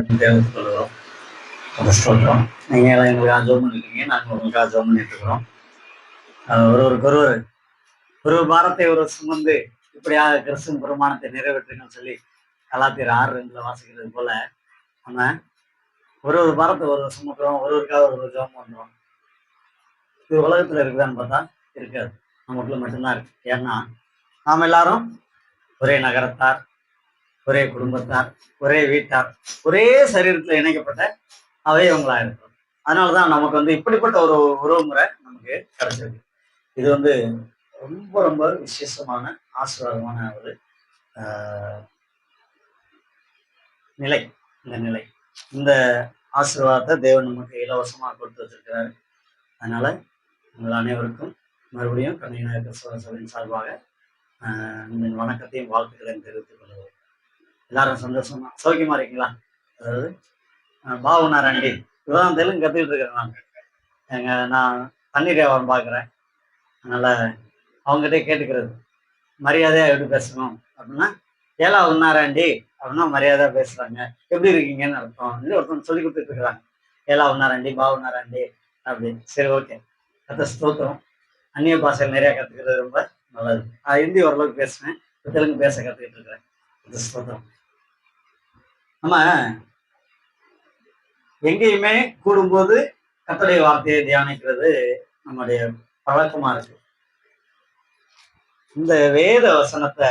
தெரிவித்துக் கொள்கிறோம். ஸ்தோத்திரம். நீங்க எல்லாம் எங்களுக்காக ஜெபம் பண்ணிருக்கீங்க, நாங்கள் உங்களுக்காக ஜெபம் பண்ணிட்டு இருக்கிறோம். ஒருவருக்கொருவர் ஒரு பாரத்தை ஒரு சுமந்து இப்படியாக கிறிஸ்துவின் பிரமாணத்தை நிறைவேற்றுங்கன்னு சொல்லி கலாத்தியர் 6:2 வாசிக்கிறது போல நம்ம ஒரு பாரத்தை ஒரு சுமக்கிறோம், ஒருவருக்காக ஒரு ஜெபம் பண்றோம். இது உலகத்துல இருக்குதான்னு பார்த்தா இருக்காது, நமக்குள்ள மட்டும்தான் இருக்கு. ஏன்னா நாம் எல்லாரும் ஒரே நகரத்தார், ஒரே குடும்பத்தார், ஒரே வீட்டார், ஒரே சரீரத்துல இணைக்கப்பட்ட அவயவங்களா இருக்கிறோம். அதனாலதான் நமக்கு இப்படிப்பட்ட ஒரு உறவுமுறை நமக்கு கிடைச்சிருக்கு. இது ரொம்ப ரொம்ப விசேஷமான ஆசீர்வாதமான ஒரு நிலை. இந்த ஆசீர்வாதத்தை தேவன் நமக்கு இலவசமாக கொடுத்து வச்சிருக்கிறாரு. அதனால உங்கள் அனைவருக்கும் மறுபடியும் கன்னிநாயக கிறிஸ்தவ சபையின் சார்பாக இந்த வணக்கத்தையும் வாழ்த்துக்களையும் தெரிவித்துக் கொள்வோம். எல்லாரும் சந்தோஷமா சௌக்கியமா இருக்கீங்களா? அதாவது பாவுனாராண்டி இப்பதான் தெலுங்கு கத்துக்கிட்டு இருக்கிறேன். நான் தண்ணீர் வியாபாரம் பார்க்குறேன். அதனால அவங்ககிட்ட கேட்டுக்கிறது, மரியாதையா எப்படி பேசணும் அப்படின்னா, ஏலா உன்னாராண்டி அப்படின்னா மரியாதையா பேசுறாங்க. எப்படி இருக்கீங்கன்னு அர்த்தம். ஒருத்தவங்க சொல்லி கொடுத்துட்டு இருக்கிறாங்க, ஏலா உன்னாராண்டி, பா உன்னாராண்டி அப்படின்னு. சரி, ஓகே, கத்த ஸ்தோத்திரம். அந்நிய பாஷையில் நிறைய கத்துக்கிறது ரொம்ப நல்லது. ஹிந்தி ஓரளவுக்கு பேசுவேன், தெலுங்கு பேச கத்துக்கிட்டு இருக்கிறேன். கத்த ஸ்தோத்திரம். நம்ம எங்கேயுமே கூடும்போது கர்த்தருடைய வார்த்தையை தியானிக்கிறது நம்முடைய பழக்கமா இருக்கு. இந்த வேத வசனத்தை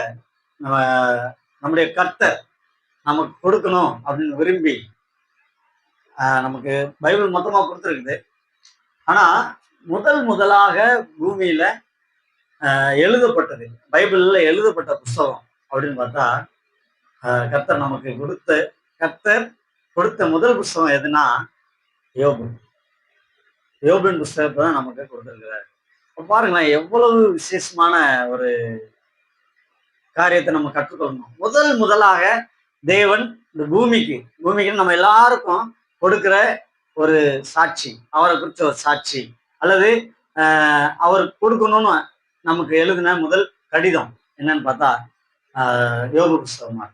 நம்முடைய கர்த்தர் நமக்கு கொடுக்கணும் அப்படின்னு விரும்பி நமக்கு பைபிள் மொத்தமா கொடுத்துருக்குது. ஆனா முதலாக பூமியில எழுதப்பட்டது, பைபிள்ல எழுதப்பட்ட புஸ்தகம் அப்படின்னு பார்த்தா கர்த்தர் நமக்கு கொடுத்த முதல் புஸ்தகம் எதுனா யோபின் புஸ்தகத்தை தான் நமக்கு கொடுத்திருக்கிறாரு. பாருங்களேன், எவ்வளவு விசேஷமான ஒரு காரியத்தை நம்ம கற்றுக்கொள்ளணும். முதலாக தேவன் இந்த பூமிக்கு நம்ம எல்லாருக்கும் கொடுக்கிற ஒரு சாட்சி, அவரை குறிச்ச ஒரு சாட்சி, அல்லது அவர் கொடுக்கணும்னு நமக்கு எழுதின முதல் கடிதம் என்னன்னு பார்த்தா யோபு புஸ்தகமா.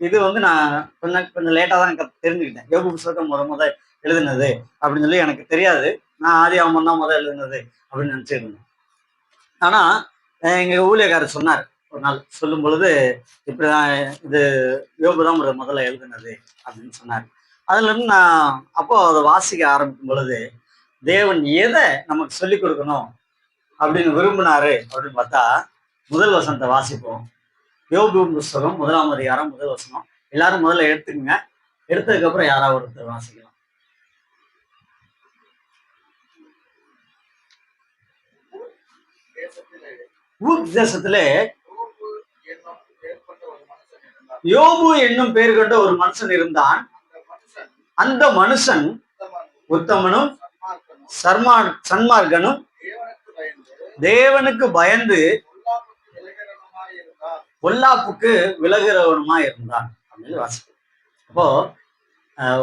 இது நான் கொஞ்சம் லேட்டா தான் தெரிஞ்சுக்கிட்டேன். யோபு புஸ்தகம் முதல் எழுதுனது அப்படின்னு சொல்லி எனக்கு தெரியாது. நான் ஆதியாகமம் தான் முதல் எழுதுனது அப்படின்னு நினைச்சிருந்தேன். ஆனா எங்க ஊழியக்காரர் சொன்னார் ஒரு நாள், சொல்லும் பொழுது, இப்படிதான் இது யோபு தான் முதல்ல எழுதுனது அப்படின்னு சொன்னார். அதுல இருந்து நான் அப்போ அதை வாசிக்க ஆரம்பிக்கும் பொழுது, தேவன் எதை நமக்கு சொல்லி கொடுக்கணும் அப்படின்னு விரும்பினாரு அப்படின்னு பார்த்தா முதல் வசனத்தை வாசிப்போம். யோபு புஸ்தகம் 1ஆம் அதிகாரம் 1 வசனம். எல்லாரும் முதல்ல எடுத்துக்கங்க, எடுத்ததுக்கு அப்புறம் யாராவது ஒருத்தர் வாசிக்கலாம். ஊத் தேசத்திலே யோபு என்னும் பெயர் கொண்ட ஒரு மனுஷன் இருந்தான். அந்த மனுஷன் உத்தமனும் சன்மார்க்கனும் தேவனுக்கு பயந்து பொல்லாப்புக்கு விலகிறவனுமா இருந்தான் அப்படின்னு வாசிக்கும். அப்போ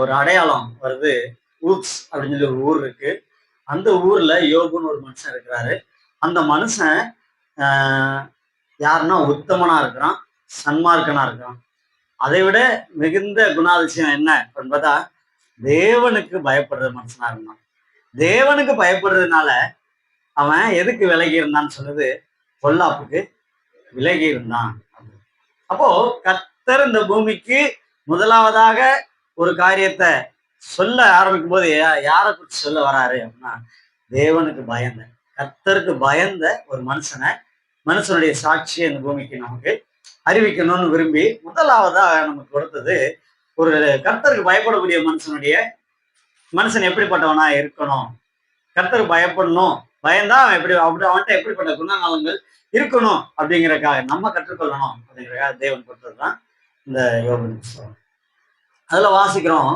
ஒரு அடையாளம் வருது. ஊத்ஸ் அப்படின்னு சொல்லி ஒரு ஊர் இருக்கு. அந்த ஊர்ல யோபுன்னு ஒரு மனுஷன் இருக்கிறாரு. அந்த மனுஷன் யாருன்னா உத்தமனா இருக்கிறான், சன்மார்க்கனா இருக்கிறான். அதை விட மிகுந்த குணாதிசயம் என்ன அப்படின்னு பார்த்தா தேவனுக்கு பயப்படுற மனுஷனா இருந்தான். தேவனுக்கு பயப்படுறதுனால அவன் எதுக்கு விலகி இருந்தான்னு சொல்லுது, பொல்லாப்புக்கு விலகி இருந்தான். அப்போ கர்த்தர் இந்த பூமிக்கு முதலாவதாக ஒரு காரியத்தை சொல்ல ஆரம்பிக்கும் போது யாரை குறித்து சொல்ல வராரு அப்படின்னா, தேவனுக்கு பயந்த, கர்த்தருக்கு பயந்த ஒரு மனுஷனுடைய சாட்சியை இந்த பூமிக்கு நமக்கு அறிவிக்கணும்னு விரும்பி முதலாவதாக நமக்கு கொடுத்தது ஒரு கர்த்தருக்கு பயப்படக்கூடிய மனுஷன் எப்படிப்பட்டவனா இருக்கணும், கர்த்தருக்கு பயப்படணும், பயந்தா அவன்கிட்ட எப்படிப்பட்ட குணநலங்கள் இருக்கணும் அப்படிங்கிறக்காக நம்ம கற்றுக்கொள்ளணும் அப்படிங்கிறக்காக தேவன் கொடுத்ததுதான் இந்த யோபு புஸ்தகம். அதுல வாசிக்கிறோம்,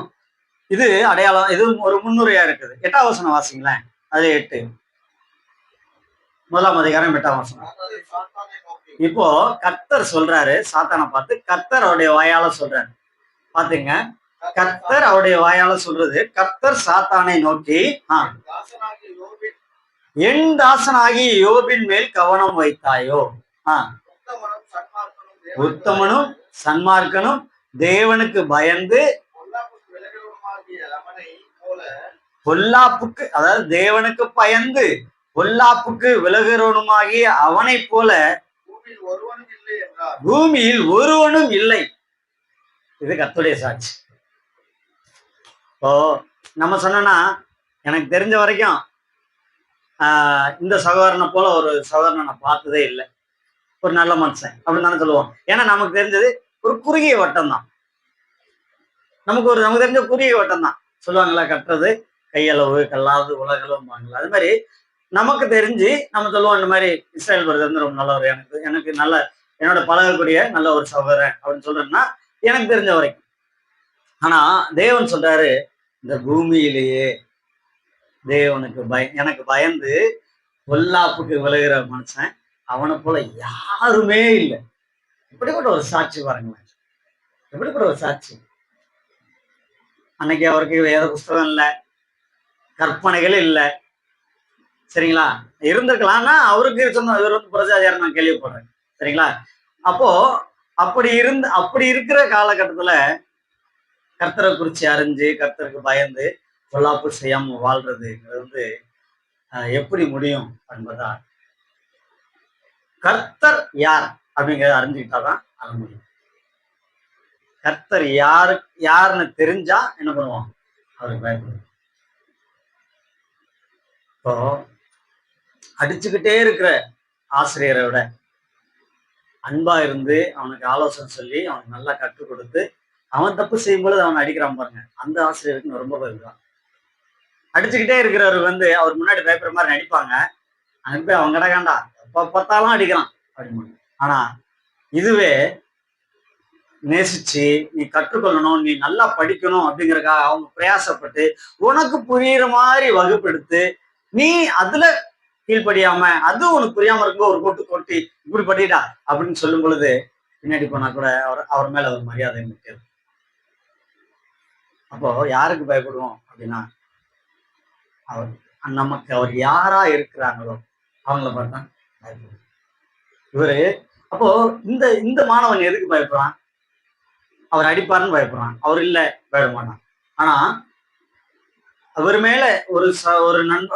இது அடையாளம், இது ஒரு முன்னுரையா இருக்குது. 8ஆம் வசனம் வாசிங்களேன். அது 8, 1ஆம் அதிகாரம் 8ஆம் வசனம். இப்போ கர்த்தர் சொல்றாரு, சாத்தானை பார்த்து கர்த்தர் அவருடைய வாயால சொல்றாரு. பாத்தீங்க, கர்த்தர் அவருடைய வாயால சொல்றது, கர்த்தர் சாத்தானை நோக்கி, என் தாசனாகி யோபின் மேல் கவனம் வைத்தாயோ, உத்தமனும் சன்மார்க்கனும் தேவனுக்கு பயந்து பொல்லாப்புக்கு, அதாவது தேவனுக்கு பயந்து பொல்லாப்புக்கு விலகிறவனுமாகிய அவனை போல பூமியில் ஒருவனும் இல்லை என்றார். பூமியில் ஒருவனும் இல்லை. இது கர்த்தருடைய சாட்சி. இப்போ நம்ம சொன்னோம்னா, எனக்கு தெரிஞ்ச வரைக்கும் இந்த சகோதரனை போல ஒரு சகோதரனை நான் பார்த்ததே இல்லை. ஒரு நல்ல மனுஷன் அப்படின்னு தானே சொல்லுவோம். ஏன்னா நமக்கு தெரிஞ்சது ஒரு குறுகிய வட்டம் தான். நமக்கு தெரிஞ்ச குறுகிய வட்டம் தான். சொல்லுவாங்களா, கட்டுறது கையளவு கல்லாவது உலகளவும்பாங்களா. அது மாதிரி நமக்கு தெரிஞ்சு நம்ம சொல்லுவோம், இந்த மாதிரி இஸ்ரேல் பிரதர் வந்து ரொம்ப நல்லவர், எனக்கு நல்ல என்னோட பழகக்கூடிய நல்ல ஒரு சகோதரன் அப்படின்னு சொல்றேன்னா எனக்கு தெரிஞ்ச வரைக்கும். ஆனா தேவன் சொல்றாரு, இந்த பூமியிலேயே தேவனுக்கு எனக்கு பயந்து பொல்லாப்புக்கு விலகிற மனுஷன் அவனை போல யாருமே இல்லை. இப்படிப்பட்ட ஒரு சாட்சி பாருங்களேன், எப்படிப்பட்ட ஒரு சாட்சி. அன்னைக்கு அவருக்கு வேத புஸ்தகம் இல்லை, கற்பனைகள் இல்லை, சரிங்களா? இருந்திருக்கலாம்னா அவருக்கு சொன்ன இவர் வந்து பிரஜாச்சாரம் நான் கேள்விப்படுறேன், சரிங்களா? அப்போ அப்படி இருக்கிற காலகட்டத்துல கர்த்தரை குறிச்சு அறிஞ்சு கர்த்தருக்கு பயந்து பொல்லாப்பு செய்யாம வாழ்றதுங்கிறது வந்து எப்படி முடியும் என்பதா, கர்த்தர் யார் அப்படிங்கிறத அறிஞ்சுக்கிட்டாதான் அது முடியும். கர்த்தர் யாருன்னு தெரிஞ்சா என்ன பண்ணுவோம், அவருக்கு பயப்படுவோம். இப்போ அடிச்சுக்கிட்டே இருக்கிற ஆசிரியரை விட அன்பா இருந்து அவனுக்கு ஆலோசனை சொல்லி அவனுக்கு நல்லா கற்றுக் கொடுத்து அவன் தப்பு செய்யும்போது அவனை அடிக்கிறான் பாருங்க, அந்த ஆசிரியருக்கு ரொம்ப பயப்படுவான். அடிச்சுக்கிட்டே இருக்கிறவர் வந்து அவர் முன்னாடி பயப்படுற மாதிரி நடிப்பாங்க, அங்க போய் அவங்க கிடக்காண்டா எப்ப பார்த்தாலும் அடிக்கிறான் அப்படின்னு. ஆனா இதுவே நேசிச்சு நீ கற்றுக்கொள்ளணும், நீ நல்லா படிக்கணும் அப்படிங்கறக்காக அவங்க பிரயாசப்பட்டு உனக்கு புரியுற மாதிரி வகுப்பெடுத்து நீ அதுல கீழ்படியாம அது உனக்கு புரியாம இருக்கும்போது ஒரு கொட்டு கொட்டி இப்படி படிடா அப்படின்னு சொல்லும் பொழுது பின்னாடி போனா கூட அவர் மேல ஒரு மரியாதை முக்கியம். அப்போ யாருக்கு பயப்படுவோம் அப்படின்னா, நமக்கு அவர் யாரா இருக்கிறாங்களோ அவங்கள பார்த்தா பயப்படுவோம். இவரு அப்போ இந்த மாணவன் எதுக்கு பயப்படுறான்? அவர் அடிப்பாருன்னு பயப்படுறான், அவர் இல்ல பயப்பட மாட்டான். ஆனா அவர் மேல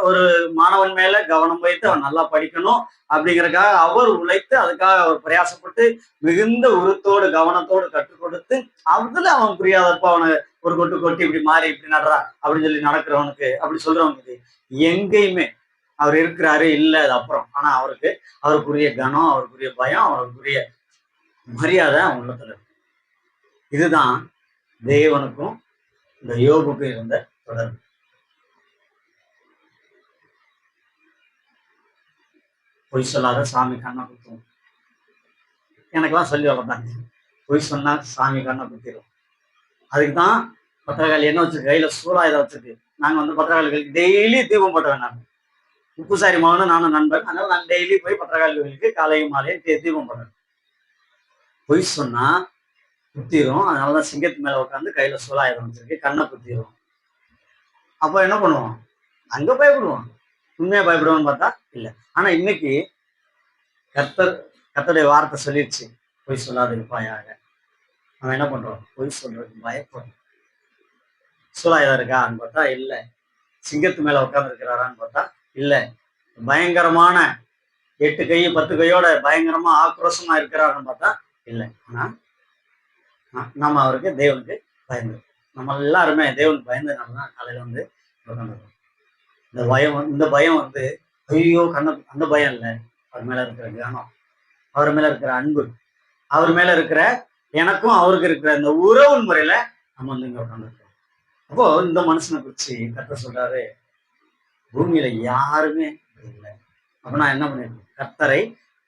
ஒரு மாணவன் மேல கவனம் வைத்து அவன் நல்லா படிக்கணும் அப்படிங்கறதுக்காக அவர் உழைத்து அதுக்காக அவர் பிரயாசப்பட்டு மிகுந்த உருத்தோடு கவனத்தோடு கற்றுக் கொடுத்து அதுல அவன் புரியாதப்ப அவனை ஒரு கொட்டு கொட்டி இப்படி மாறி இப்படி நடுறா அப்படின்னு சொல்லி நடக்கிறவனுக்கு, அப்படி சொல்றவனுக்கு எங்கேயுமே அவர் இருக்கிறாரு இல்லை, அது அப்புறம். ஆனா அவருக்குரிய கனம், அவருக்குரிய பயம், அவருக்குரிய மரியாதை அவன் உள்ளத்துல இருக்கு. இதுதான் தேவனுக்கும் இந்த யோபுக்கும் இருந்த தொடர்பு. பொய் சொல்லாத சாமி கண்ணை குத்தும், எனக்கெல்லாம் சொல்லி வளர்த்தாங்க. பொய் சொன்னா சாமி கண்ணை குத்திடும். அதுக்குதான் பத்திரகாளி என்ன வச்சிருக்கு, கையில சூழாயுதம் வச்சிருக்கு. நாங்க வந்து பத்திரகாளிகளுக்கு டெய்லி தீபம் போட்டுவேன். நான் உப்புசாரி மகனும் நானும் நண்பன், அதனால நாங்க டெய்லி போய் பத்திரகாளி கோயிலுக்கு காலையும் மாலையும் தீபம் போடுறேன். பொய் சொன்னா குத்திரும், அதனாலதான் சிங்கத்து மேல உட்காந்து கையில சூழாயுதம் வச்சிருக்கு, கண்ணை குத்திடும். அப்போ என்ன பண்ணுவோம், அங்க பயப்படுவோம். உண்மையா பயப்படுவோம்னு பார்த்தா இல்லை. ஆனா இன்னைக்கு கர்த்தருடைய வார்த்தை சொல்லிடுச்சு, பொய் சொல்லாத இருப்பாயாக. நம்ம என்ன பண்றோம், பொய் சொல்றதுக்கு பயப்படுறோம். சூழாயுதம் இருக்கான்னு பார்த்தா இல்லை, சிங்கத்து மேல உட்கார்ந்து இருக்கிறாரான்னு பார்த்தா இல்லை, பயங்கரமான 8 கை 10 கையோட பயங்கரமா ஆக்ரோஷமா இருக்கிறாருன்னு பார்த்தா இல்லை. ஆனா நம்ம அவருக்கு தேவனுக்கு பயந்து, நம்ம எல்லாருமே தேவனுக்கு பயந்ததுனாலதான் காலையில வந்து உட்காந்துருக்கோம். இந்த பயம் வந்து ஐயோ அந்த பயம் இல்லை, அவர் மேல இருக்கிற கவனம், அவர் மேல இருக்கிற அன்பு, அவர் மேல இருக்கிற எனக்கும் அவருக்கு இருக்கிற இந்த உறவு முறையில நம்ம வந்து இங்க உட்காந்துருக்கோம். அப்போ இந்த மனுஷனை குறிச்சு கர்த்தர் சொல்றாரு, பூமியில யாருமே இல்லை. அப்ப நான் என்ன பண்ணிருக்கேன், கர்த்தரை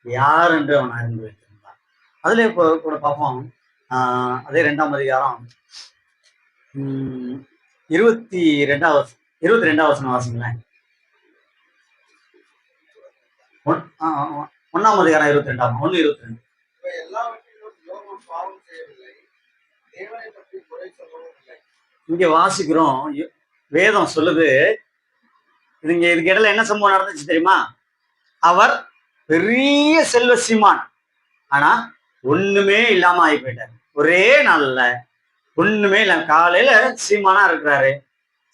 யார் என்று அவன் அறிந்து வைத்திருந்தான். அதுல இப்போ கூட பார்ப்போம், அதே 2ஆம் அதிகாரம் 22வது வசனம் வாசிங்களேன். 1ஆம் அதிகாரம் 22 1:22. இங்க வாசிக்கிறோம், வேதம் சொல்லுது, இதுக்கு இடையில என்ன சம்பவம் நடந்துச்சு தெரியுமா? அவர் பெரிய செல்வ சீமான், ஆனா ஒண்ணுமே இல்லாம ஆகி போயிட்டார். ஒரே நாள்ல ஒண்ணுமே இல்ல. காலையில சீமானா இருக்கிறாரு,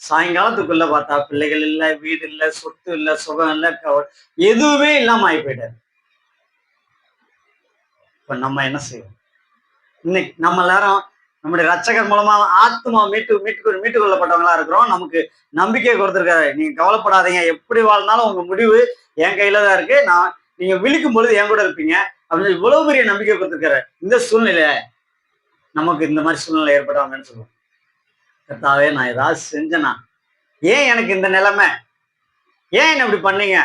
சாயங்காலத்துக்குள்ள பார்த்தா பிள்ளைகள் இல்லை, வீடு இல்லை, சொத்து இல்லை, சுகம் இல்லை, எதுவுமே இல்லாம ஆகி போயிட்டாரு. இப்ப நம்ம என்ன செய்வோம்? இன்னைக்கு நம்ம எல்லாரும் நம்முடைய ரட்சகர் மூலமா ஆத்மா மீட்டு கொள்ளப்பட்டவங்களா இருக்கிறோம். நமக்கு நம்பிக்கை கொடுத்திருக்காரு. நீங்க கவலைப்படாதீங்க, எப்படி வாழ்ந்தாலும் உங்க முடிவு என் கையில தான் இருக்கு. நீங்க விழிக்கும் பொழுது என் கூட இருப்பீங்க அப்படின்னு இவ்வளவு பெரிய நம்பிக்கை கொடுத்திருக்காரு. இந்த சூழ்நிலை நமக்கு இந்த மாதிரி சூழ்நிலை ஏற்படாமன்னு சொல்லுவோம். கர்த்தாவே, நான் ஏதாவது செஞ்சேனா? ஏன் எனக்கு இந்த நிலைமை? ஏன் என்ன இப்படி பண்ணீங்க?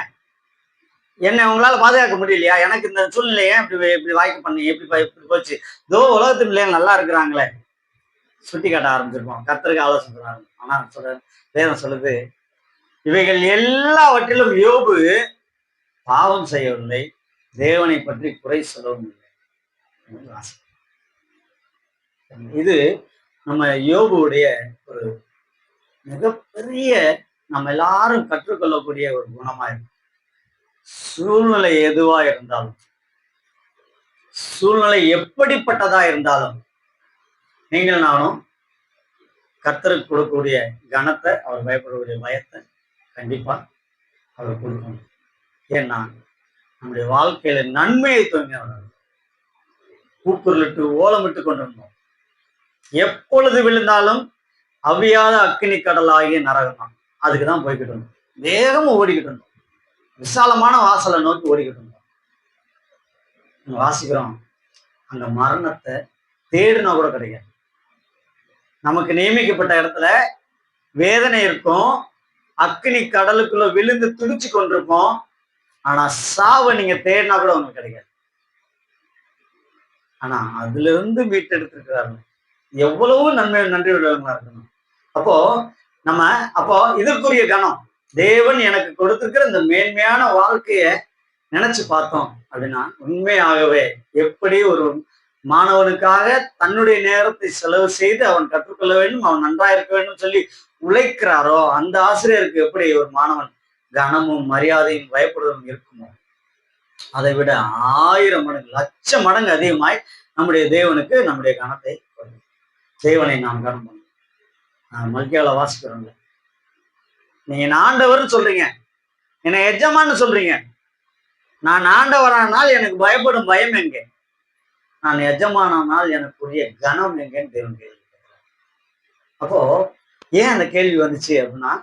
என்னை உங்களால பாதுகாக்க முடியலையா? எனக்கு இந்த சூழ்நிலை ஏன் இப்படி வாய்க்கு பண்ணீங்க? இப்படி போச்சு? இதோ உலகத்து பிள்ளைகள் நல்லா இருக்கிறாங்களே, சுட்டி காட்ட ஆரம்பிச்சிருப்போம். கர்த்தருக்கு ஆலோசனை சொல்றாங்க. ஆனா வேதம் சொல்லுது, இவைகள் எல்லாவற்றிலும் யோபு பாவம் செய்யவில்லை, தேவனை பற்றி குறை சொல்லவும் இல்லை. இது நம்ம யோபுடைய ஒரு மிகப்பெரிய, நம்ம எல்லாரும் கற்றுக்கொள்ளக்கூடிய ஒரு குணமா இருக்கு. சூழ்நிலை எதுவா இருந்தாலும், சூழ்நிலை எப்படிப்பட்டதா இருந்தாலும், நீங்கள் நானும் கர்த்தருக்கு கொடுக்கக்கூடிய கனத்தை, அவர் பயப்படக்கூடிய பயத்தை கண்டிப்பா அவர் கொடுக்கணும். ஏன்னா நம்முடைய வாழ்க்கையில நன்மையை துவங்கினவர். கூக்குரலிட்டு ஓலமிட்டு கொண்டிருந்தோம். எப்பொழுது விழுந்தாலும் அவியாத அக்கினி கடல் ஆகிய நரகம் தான். அதுக்குதான் போய்கிட்டு இருந்தோம். வேகமா ஓடிக்கிட்டு இருந்தோம். விசாலமான வாசலை நோக்கி ஓடிக்கிட்டு இருந்தோம். வாசிக்கிறோம், அந்த மரணத்தை தேடினா கூட கிடையாது. நமக்கு நியமிக்கப்பட்ட இடத்துல வேதனை இருக்கும், அக்கினி கடலுக்குள்ள விழுந்து துடிச்சு கொண்டிருப்போம். ஆனா சாவை நீங்க தேடினா கூட உங்களுக்கு கிடைக்காது. ஆனா அதுல இருந்து மீட்டெடுத்திருக்கிறாரு. எவ்வளவு நன்றி உள்ளவங்களா இருக்கணும். அப்போ இதற்குரிய கணம், தேவன் எனக்கு கொடுத்திருக்கிற இந்த மேன்மையான வாழ்க்கைய நினைச்சு பார்த்தோம் அப்படின்னா, உண்மையாகவே எப்படி ஒரு மாணவனுக்காக தன்னுடைய நேரத்தை செலவு செய்து அவன் கற்றுக்கொள்ள வேண்டும், அவன் நன்றா இருக்க வேண்டும் சொல்லி உழைக்கிறாரோ, அந்த ஆசிரியருக்கு எப்படி ஒரு மாணவன் கனமும் மரியாதையும் பயப்படுவதும் இருக்குமோ, அதை விட 1000 மடங்கு 1,00,000 மடங்கு அதிகமாய் நம்முடைய தேவனுக்கு நம்முடைய கனத்தை, தேவனை நாம் கனம் பண்ணணும். மல்கியால வாசிக்கிறோம்ல, நீங்க ஆண்டவர்னு சொல்றீங்க, என்னை எஜமான்னு சொல்றீங்க. நான் ஆண்டவரானால் எனக்கு பயப்படும் பயம் எங்கே? நான் எஜமானால் எனக்குரிய கனம் எங்கேன்னு தேவன் கேள்வி. அப்போ ஏன் அந்த கேள்வி வந்துச்சு அப்படின்னா,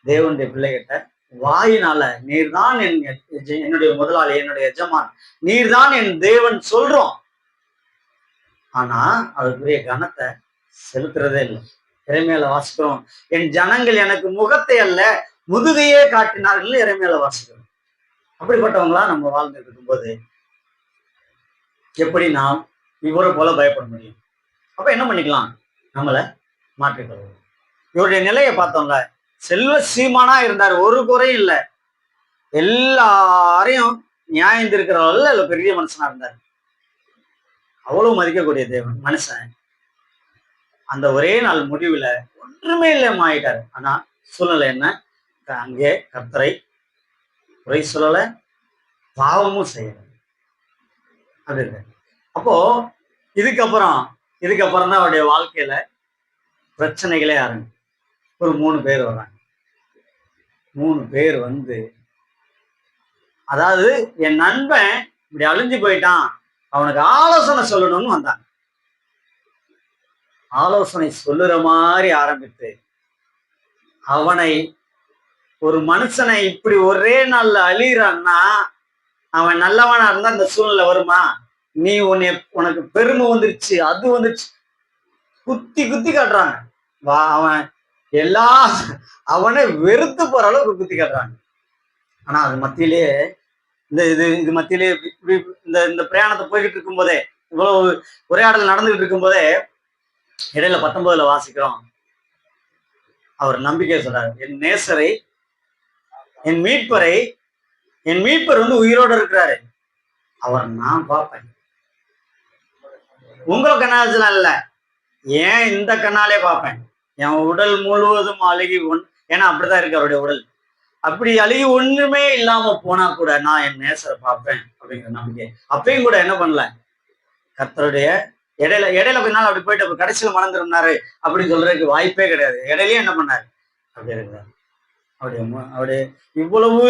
தேவனுடைய பிள்ளைகிட்ட வாயினால நீர்தான் என்னுடைய முதலாளி, என்னுடைய எஜமான், நீர்தான் என் தேவன் சொல்றோம். ஆனா அதுக்குரிய கனத்தை செலுத்துறதே இல்லை. இறைமையில வாசிக்கிறோம், என் ஜனங்கள் எனக்கு முகத்தை அல்ல முதுகையே காட்டினார்கள். இறைமையில வாசிக்கிறோம். அப்படிப்பட்டவங்களா நம்ம வாழ்ந்துட்டு இருக்கும்போது எப்படி நாம் இவரை போல பயப்பட முடியும்? அப்ப என்ன பண்ணிக்கலாம்? நம்மளை மாற்றிக்கொள்வோம். இவருடைய நிலையை பார்த்தோம்ல, செல்வ சீமானா இருந்தார், ஒரு குறையும் இல்லை, எல்லாரையும் நியாயம் இருக்கிறவர்கள் இல்ல, பெரிய மனுஷனா இருந்தார். அவ்வளவு மதிக்கக்கூடிய தேவன் மனுஷன் அந்த ஒரே நாள் முடிவுல ஒன்றுமே இல்லாம ஆயிட்டாரு. ஆனா சூழ்நிலை என்ன? அங்கே கர்த்தரை குறை சொல்லல, பாவமும் செய்யல. அது இல்லை. அப்போ இதுக்கப்புறம் தான் அவருடைய வாழ்க்கையில பிரச்சனைகளே ஆரம்பிக்கும். ஒரு 3 பேர் வர்றாங்க. 3 பேர் வந்து, அதாவது என் நண்பன் இப்படி அழிஞ்சு போயிட்டான், அவனுக்கு ஆலோசனை சொல்லணும்னு வந்தாங்க. ஆலோசனை சொல்லுற மாதிரி ஆரம்பித்து, அவனை, ஒரு மனுஷனை இப்படி ஒரே நாள்ல அழிகிறான்னா அவன் நல்லவனா இருந்தா இந்த சூழ்நிலை வருமா? நீ உனக்கு பெருமை வந்துருச்சு, அது வந்துருச்சு, குத்தி குத்தி காட்டுறாங்க. அவன் அவனை வெறுத்து போற அளவுக்கு குத்தி காட்டுறாங்க. ஆனா அது மத்தியிலேயே இது மத்தியிலேயே இந்த பிரயாணத்தை போய்கிட்டு இருக்கும் போதே, இவ்வளவு உரையாடல் நடந்துகிட்டு இருக்கும் போதே, இடையில 19ல வாசிக்கிறோம், அவர் நம்பிக்கை சொல்றாரு, என் நேசரை, என் மீட்பரை, என் மீட்பர் வந்து உயிரோடு இருக்கிறாரு, அவர் நான் பார்ப்பேன். உங்கள் கண்ணால இல்ல, ஏன் இந்த கண்ணாலே பார்ப்பேன். என் உடல் முழுவதும் அழுகி ஏன்னா அப்படிதான் இருக்கு அவருடைய உடல். அப்படி அழுகி ஒண்ணுமே இல்லாம போனா கூட நான் என் நேசரை பார்ப்பேன் அப்படிங்கிற நம்பிக்கை. அப்பயும் கூட என்ன பண்ணல, கர்த்தருடைய இடையில கொஞ்ச நாள் அப்படி போயிட்டு கடைசியில் மறந்துருந்தாரு அப்படின்னு சொல்றதுக்கு வாய்ப்பே கிடையாது. இடையிலயே என்ன பண்ணாரு, அப்படி இருக்கிறார். அவருடைய இவ்வளவு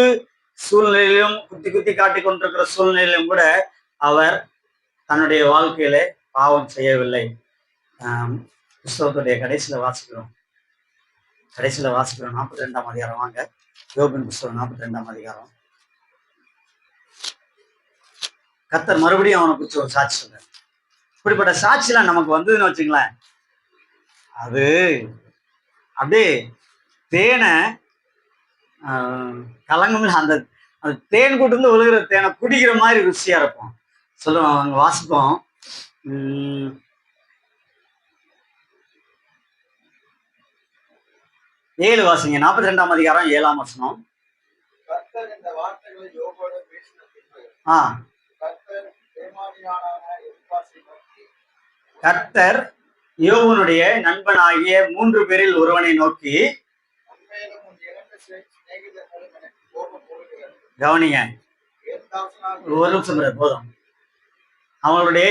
சூழ்நிலையிலும் குத்தி குத்தி காட்டிக் கொண்டிருக்கிற சூழ்நிலையிலும் கூட அவர் தன்னுடைய வாழ்க்கையில பாவம் செய்யவில்லை. புஸ்தகத்துடைய கடைசியில வாசிக்கிறோம் 42ஆம் அதிகாரம். வாங்க, யோபின் புஸ்தகம் 42ஆம் அதிகாரம். கர்த்தர் மறுபடியும் அவனை குறிச்சு ஒரு சாட்சி சொல்றார். இப்படிப்பட்ட சாட்சிலாம் நமக்கு வந்ததுன்னு வச்சுங்களேன், அது அப்படியே தேனை கலங்கமில்ல அந்த தேன் கூட்டு இருந்து விழுகிற தேனை குடிக்கிற மாதிரி ருசியா இருக்கும். சொல்லுவோம், அவங்க வாசிப்போம். 7 வாசிங்க. 42ஆம் அதிகாரம் 7ஆம் வசனம். கர்த்தர் இந்த வார்த்தைகளை யோபோடு பேசின பின்பு கர்த்தர் தேமானியானான எலிப்பாசை நோக்கி, கர்த்தர் யோபுனுடைய நண்பனாகிய 3 பேரில் ஒருவனை நோக்கி, உண்மையிலும் உன் 2 சிநேகிதர்களும் எனக்கு கோபம் கொள்கிறது. கவனிங்க, என் தாசனாகிய ஒரு நிமிஷம் போதும். அவங்களுடைய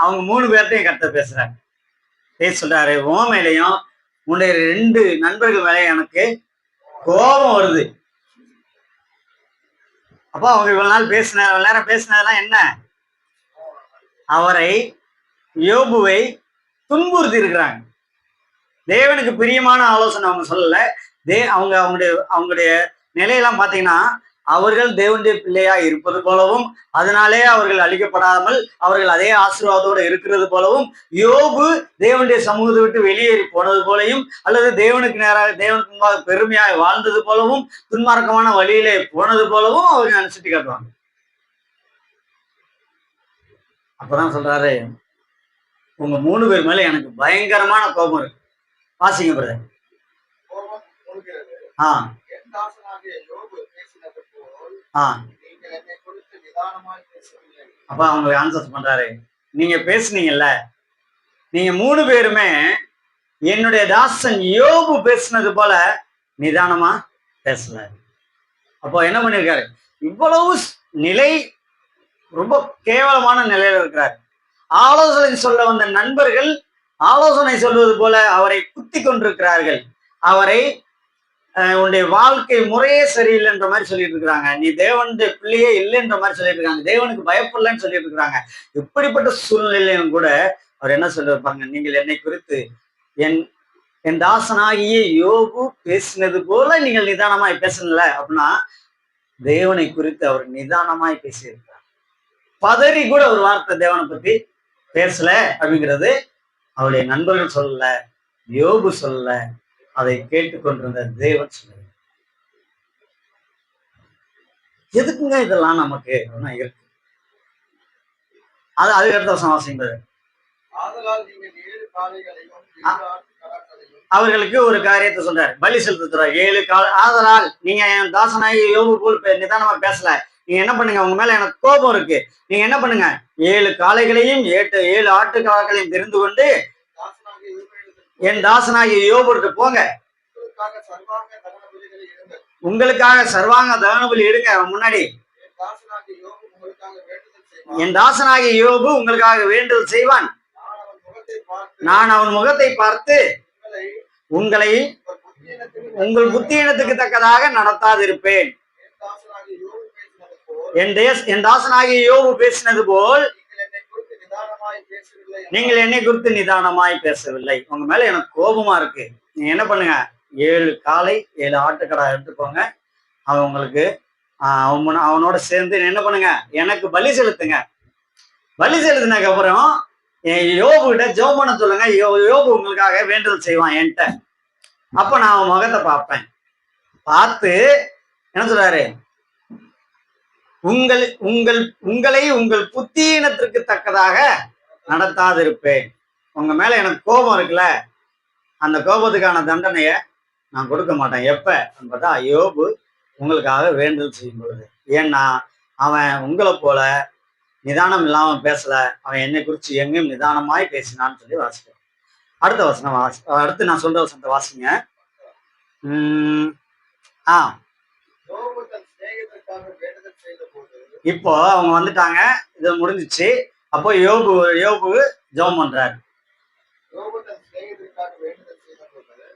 அவங்க 3 பேர்ட்டையும் கர்த்தர் பேசுறாரு. சொல்றாரு, உன் மேலையும் உன்னுடைய 2 நண்பர்கள் மேலே எனக்கு கோபம் வருது. அப்போ அவங்க இவ்வளவு நேரம் பேசினதெல்லாம் என்ன? அவரை யோபுவை துன்புறுத்தி இருக்கிறாங்க. தேவனுக்கு பிரியமான ஆலோசனை அவங்க சொல்லல. அவங்களுடைய நிலையெல்லாம் பார்த்தீங்கன்னா, அவர்கள் தேவனுடைய பிள்ளையா இருப்பது போலவும், அதனாலே அவர்கள் அழிக்கப்படாமல் அவர்கள் அதே ஆசீர்வாதத்தோடு இருக்கிறது போலவும், யோபு தேவனுடைய சமூகத்தை விட்டு வெளியேறி போனது போலையும், அல்லது தேவனுக்கு முன்பாக பெருமையாக வாழ்ந்தது போலவும், துன்மார்க்கமான வழியிலே போனது போலவும் அவங்க நினைச்சிட்டு காட்டுவாங்க. அப்பதான் சொல்றாரு, உங்க 3 பேர் மேல எனக்கு பயங்கரமான கோபம் இருக்கு. வாசிங்க பிரதர். கோபம் கொள்கிறது. என் தாசனாகிய யோபு பேசினது போல் நீங்கள் என்னை குறித்து நிதானமாய் பேசவில்லை. அப்ப அவங்க ஆன்சர் பண்றாரு, நீங்க பேசுனீங்கல்ல, நீங்க 3 பேருமே என்னுடைய தாசன் யோபு பேசினது போல நிதானமா பேசல. அப்போ என்ன பண்ணிருக்காரு? இவ்வளவு நிலை ரொம்ப கேவலமான நிலையில இருக்கிறார். ஆலோசனை சொல்ல வந்த நண்பர்கள் ஆலோசனை சொல்வது போல அவரை குத்தி கொண்டிருக்கிறார்கள். அவரை உன்னுடைய வாழ்க்கை முறையே சரியில்லைன்ற மாதிரி சொல்லிட்டு இருக்கிறாங்க. நீ தேவனுடைய பிள்ளையே இல்லைன்ற மாதிரி சொல்லிட்டு இருக்காங்க. தேவனுக்கு பயப்படலன்னு சொல்லிட்டு இருக்கிறாங்க. இப்படிப்பட்ட சூழ்நிலையிலும் கூட அவர் என்ன சொல்லியிருப்பாங்க? நீங்கள் என்னை குறித்து என் தாசனாகிய யோபு பேசினது போல நீங்கள் நிதானமாய் பேசல அப்படின்னா, தேவனை குறித்து அவர் நிதானமாய் பேசியிருக்கிறார். பதறி கூட ஒரு வார்த்தை தேவனை பத்தி பேசல அப்படிங்கிறது அவருடைய நண்பர்கள் சொல்லல, யோபு சொல்லல, அதை கேட்டுக்கொண்டிருந்த தேவன் சொல்ல. எதுக்குங்க இதெல்லாம் நமக்கு இருக்கு? அதுக்கு அடுத்த வருஷம் வாசிங்க. அவர்களுக்கு ஒரு காரியத்தை சொல்றாரு, பலி செலுத்துறாரு. 7 ஆதலால் நீங்க என் தாசனாகி யோபு போல் நிதானமா பேசல. நீங்க என்ன பண்ணுங்க? உங்க மேல எனக்கு கோபம் இருக்கு. நீங்க என்ன பண்ணுங்க? 7 காளைகளையும் 7 ஆட்டுக்காளைகளையும் தெரிந்து கொண்டு என் தாசனாகிய யோபுக்கு போங்க. உங்களுக்காக சர்வாங்க தகன பலி எடுங்க. முன்னாடி என் தாசனாகிய யோபு உங்களுக்காக வேண்டுதல் செய்வான். நான் அவன் முகத்தை பார்த்து உங்களை உங்கள் புத்தியினத்துக்கு தக்கதாக நடத்தாதிருப்பேன். என் தாசனாகிய யோபு பேசினது போல் நீங்கள் என்னை குறித்து நிதானமாய் பேசவில்லை. உங்க மேல எனக்கு கோபமா இருக்கு. நீங்க என்ன பண்ணுங்க? 7 காளை 7 ஆட்டுக்கடா எடுத்துக்கோங்க. அவங்களுக்கு அவனோட சேர்ந்து என்ன பண்ணுங்க? எனக்கு பலி செலுத்துங்க. பலி செலுத்தினதுக்கு அப்புறம் யோபு கிட்ட ஜெபம் பண்ண சொல்லுங்க. யோபு உங்களுக்காக வேண்டுதல் செய்வான் என்கிட்ட. அப்ப நான் அவன் முகத்தை பார்ப்பேன். பார்த்து என்ன சொல்றாரு? உங்களை உங்கள் புத்தீனத்திற்கு தக்கதாக நடத்தாதிருப்பேன். உங்க மேல எனக்கு கோபம் இருக்குல்ல, அந்த கோபத்துக்கான தண்டனைய நான் கொடுக்க மாட்டேன். எப்ப பார்த்தா யோபு உங்களுக்காக வேண்டுதல் செய்யும் பொழுது. ஏன்னா அவன் உங்களை போல நிதானம் இல்லாம பேசல. அவன் என்னை குறிச்சு எங்கேயும் நிதானமாய் பேசினான்னு சொல்லி வாசிக்கிறேன். அடுத்த வசனம் அடுத்து நான் சொல்ற வசனத்தை வாசிங்க. இப்போ அவங்க வந்துட்டாங்க, இது முடிஞ்சிச்சு. அப்போ யோபு ஜெபம் பண்றாரு.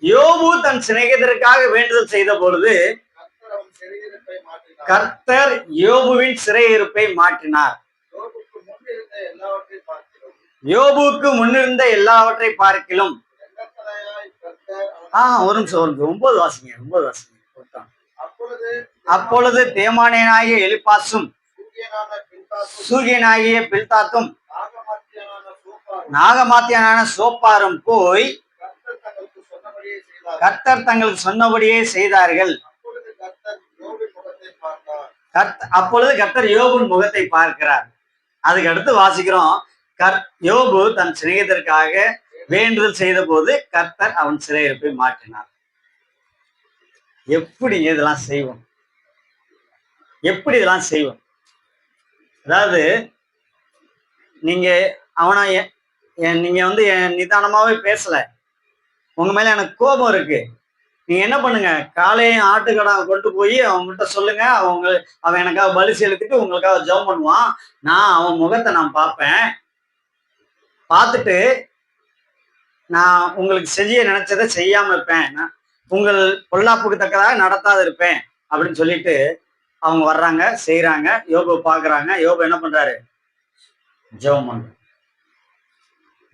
யோபு தன் சிநேகிதருக்காக வேண்டுதல் செய்த பொழுது கர்த்தர் அவன் சிறையிருப்பை மாற்றினார். கர்த்தர் யோபுவின் சிறையிருப்பை மாற்றினார். யோபுக்கு முன் இருந்த எல்லாவற்றை பார்க்கிறோம். யோபுக்கு முன்னிருந்த எல்லாவற்றை பார்க்கிலும் இரக்கத்தனையாய் கர்த்தர் அவனை ஒரு நிமிஷம் 9 வாசிங்க. 9 வாசிங்க. அப்பொழுது அப்பொழுது தேமானியனாகிய எலிப்பாசும் சூரியனான பில்தாத்தும் சூரியனாகிய பில்தாத்தும் நாகமாத்தியனான சோப்பாரும் நாகமாத்தியனான சோப்பாரும் போய் கர்த்தர் தங்களுக்கு சொன்னபடியே செய்தார். கர்த்தர் தங்களுக்கு சொன்னபடியே செய்தார்கள். அப்பொழுது கர்த்தர் யோபின் முகத்தை பார்த்தார். அப்பொழுது கர்த்தர் யோபின் முகத்தை பார்க்கிறார். அதுக்கு அடுத்து வாசிக்கிறோம், யோபு தன் சிநேகிதருக்காக வேண்டுதல் செய்த போது கர்த்தர் அவன் சிறையிருப்பை மாற்றினார். எப்படி இதெல்லாம் செய்வோம்? எப்படி இதெல்லாம் செய்வோம்? அதாவது நீங்க அவனை நீங்க வந்து நிதானமாவே பேசல, உங்க மேல எனக்கு கோபம் இருக்கு. நீங்க என்ன பண்ணுங்க, காலையும் ஆட்டுக்கடை கொண்டு போய் அவங்ககிட்ட சொல்லுங்க. அவன் எனக்காக பலி செலுத்திட்டு உங்களுக்காக ஜெபம் பண்ணுவான். நான் அவன் முகத்தை நான் பார்ப்பேன். பார்த்துட்டு நான் உங்களுக்கு செய்ய நினைச்சதை செய்யாம இருப்பேன். நான் உங்கள் பொல்லாப்புக்கு தக்கதாக நடத்தாது இருப்பேன் அப்படின்னு சொல்லிட்டு அவங்க வர்றாங்க, செய்யறாங்க. யோபு பாக்குறாங்க. யோபு என்ன பண்றாரு? ஜெபம் பண்ற.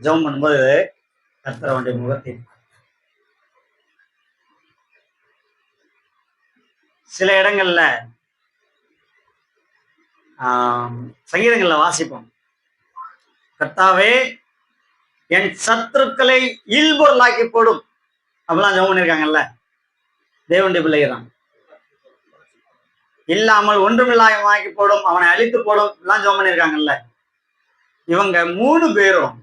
ஜெபம் பண்ணும்போது கர்த்தர் அவனுடைய முகத்தை சில இடங்கள்ல சங்கீதங்கள்ல வாசிப்போம், கர்த்தாவே என் சத்துருக்களை இல்பொருளாக்கி போடும் அப்படிலாம் ஜெபம் பண்ணியிருக்காங்கல்ல. தேவனுடைய பிள்ளைங்க தான். இல்லாமல் ஒன்றுமில்லாமக்கி போடும், அவனை அழித்து போடும் எல்லாம் ஜெபம் பண்ணியிருக்காங்கல்ல. இவங்க 3 பேரும்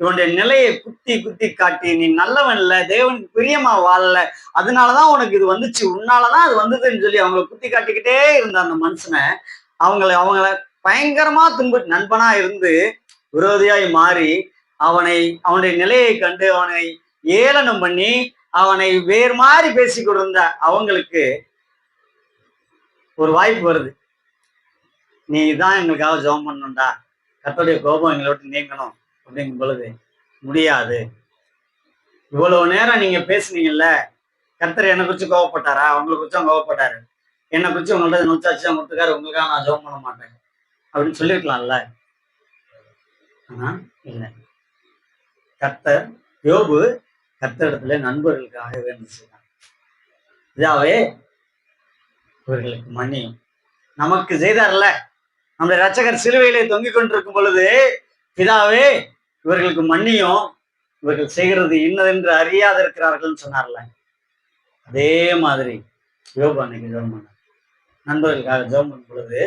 இவனுடைய நிலையை குத்தி குத்தி காட்டி, நீ நல்லவன் இல்ல, தேவனுக்கு பிரியமா வாழல, அதனாலதான் உனக்கு இது வந்துச்சு, உன்னாலதான் அது வந்ததுன்னு சொல்லி அவங்களை குத்தி காட்டிக்கிட்டே இருந்த அந்த மனுஷனை அவங்கள பயங்கரமா நண்பனா இருந்து விரோதியாய் மாறி அவனுடைய நிலையை கண்டு அவனை ஏளனம் பண்ணி அவனை வேறு மாதிரி பேசி கொண்டிருந்த அவங்களுக்கு ஒரு வாய்ப்பு வருது. நீ தான் எங்களுக்காக ஜெபம் பண்ணணும்டா, கர்த்தருடைய கோபம் எங்களை விட்டு நீங்கணும் அப்படிங்கும் பொழுது முடியாது. இவ்வளவு நேரம் நீங்க பேசுனீங்கல்ல, கர்த்தர் என்னை குறிச்சு கோவப்பட்டாரா? அவங்களை குறிச்சும் கோவப்பட்டாரு. என்னை குறிச்சு உங்கள்ட்ட நூச்சாச்சு கொடுத்துக்காரு, உங்களுக்காக நான் ஜெபம் பண்ண மாட்டேன் அப்படின்னு சொல்லியிருக்கலாம்ல. ஆனா இல்லை, கர்த்தர் யோபு கர்த்தரிடத்துல நண்பர்களுக்காக வேண்டு செய்தார். இதாவே இவர்களுக்கு மன்னியும். நமக்கு செய்தார்ல, நம்முடைய இரட்சகர் சிலுவையிலே தொங்கிக் கொண்டிருக்கும் பொழுது, பிதாவே இவர்களுக்கு மன்னியும், இவர்கள் செய்கிறது இன்னதென்று அறியாது இருக்கிறார்கள் சொன்னார்ல. அதே மாதிரி யோபு அன்னைக்கு ஜெபம் பண்ணார். நண்பர்களுக்காக ஜெபம் பண்ணும் பொழுது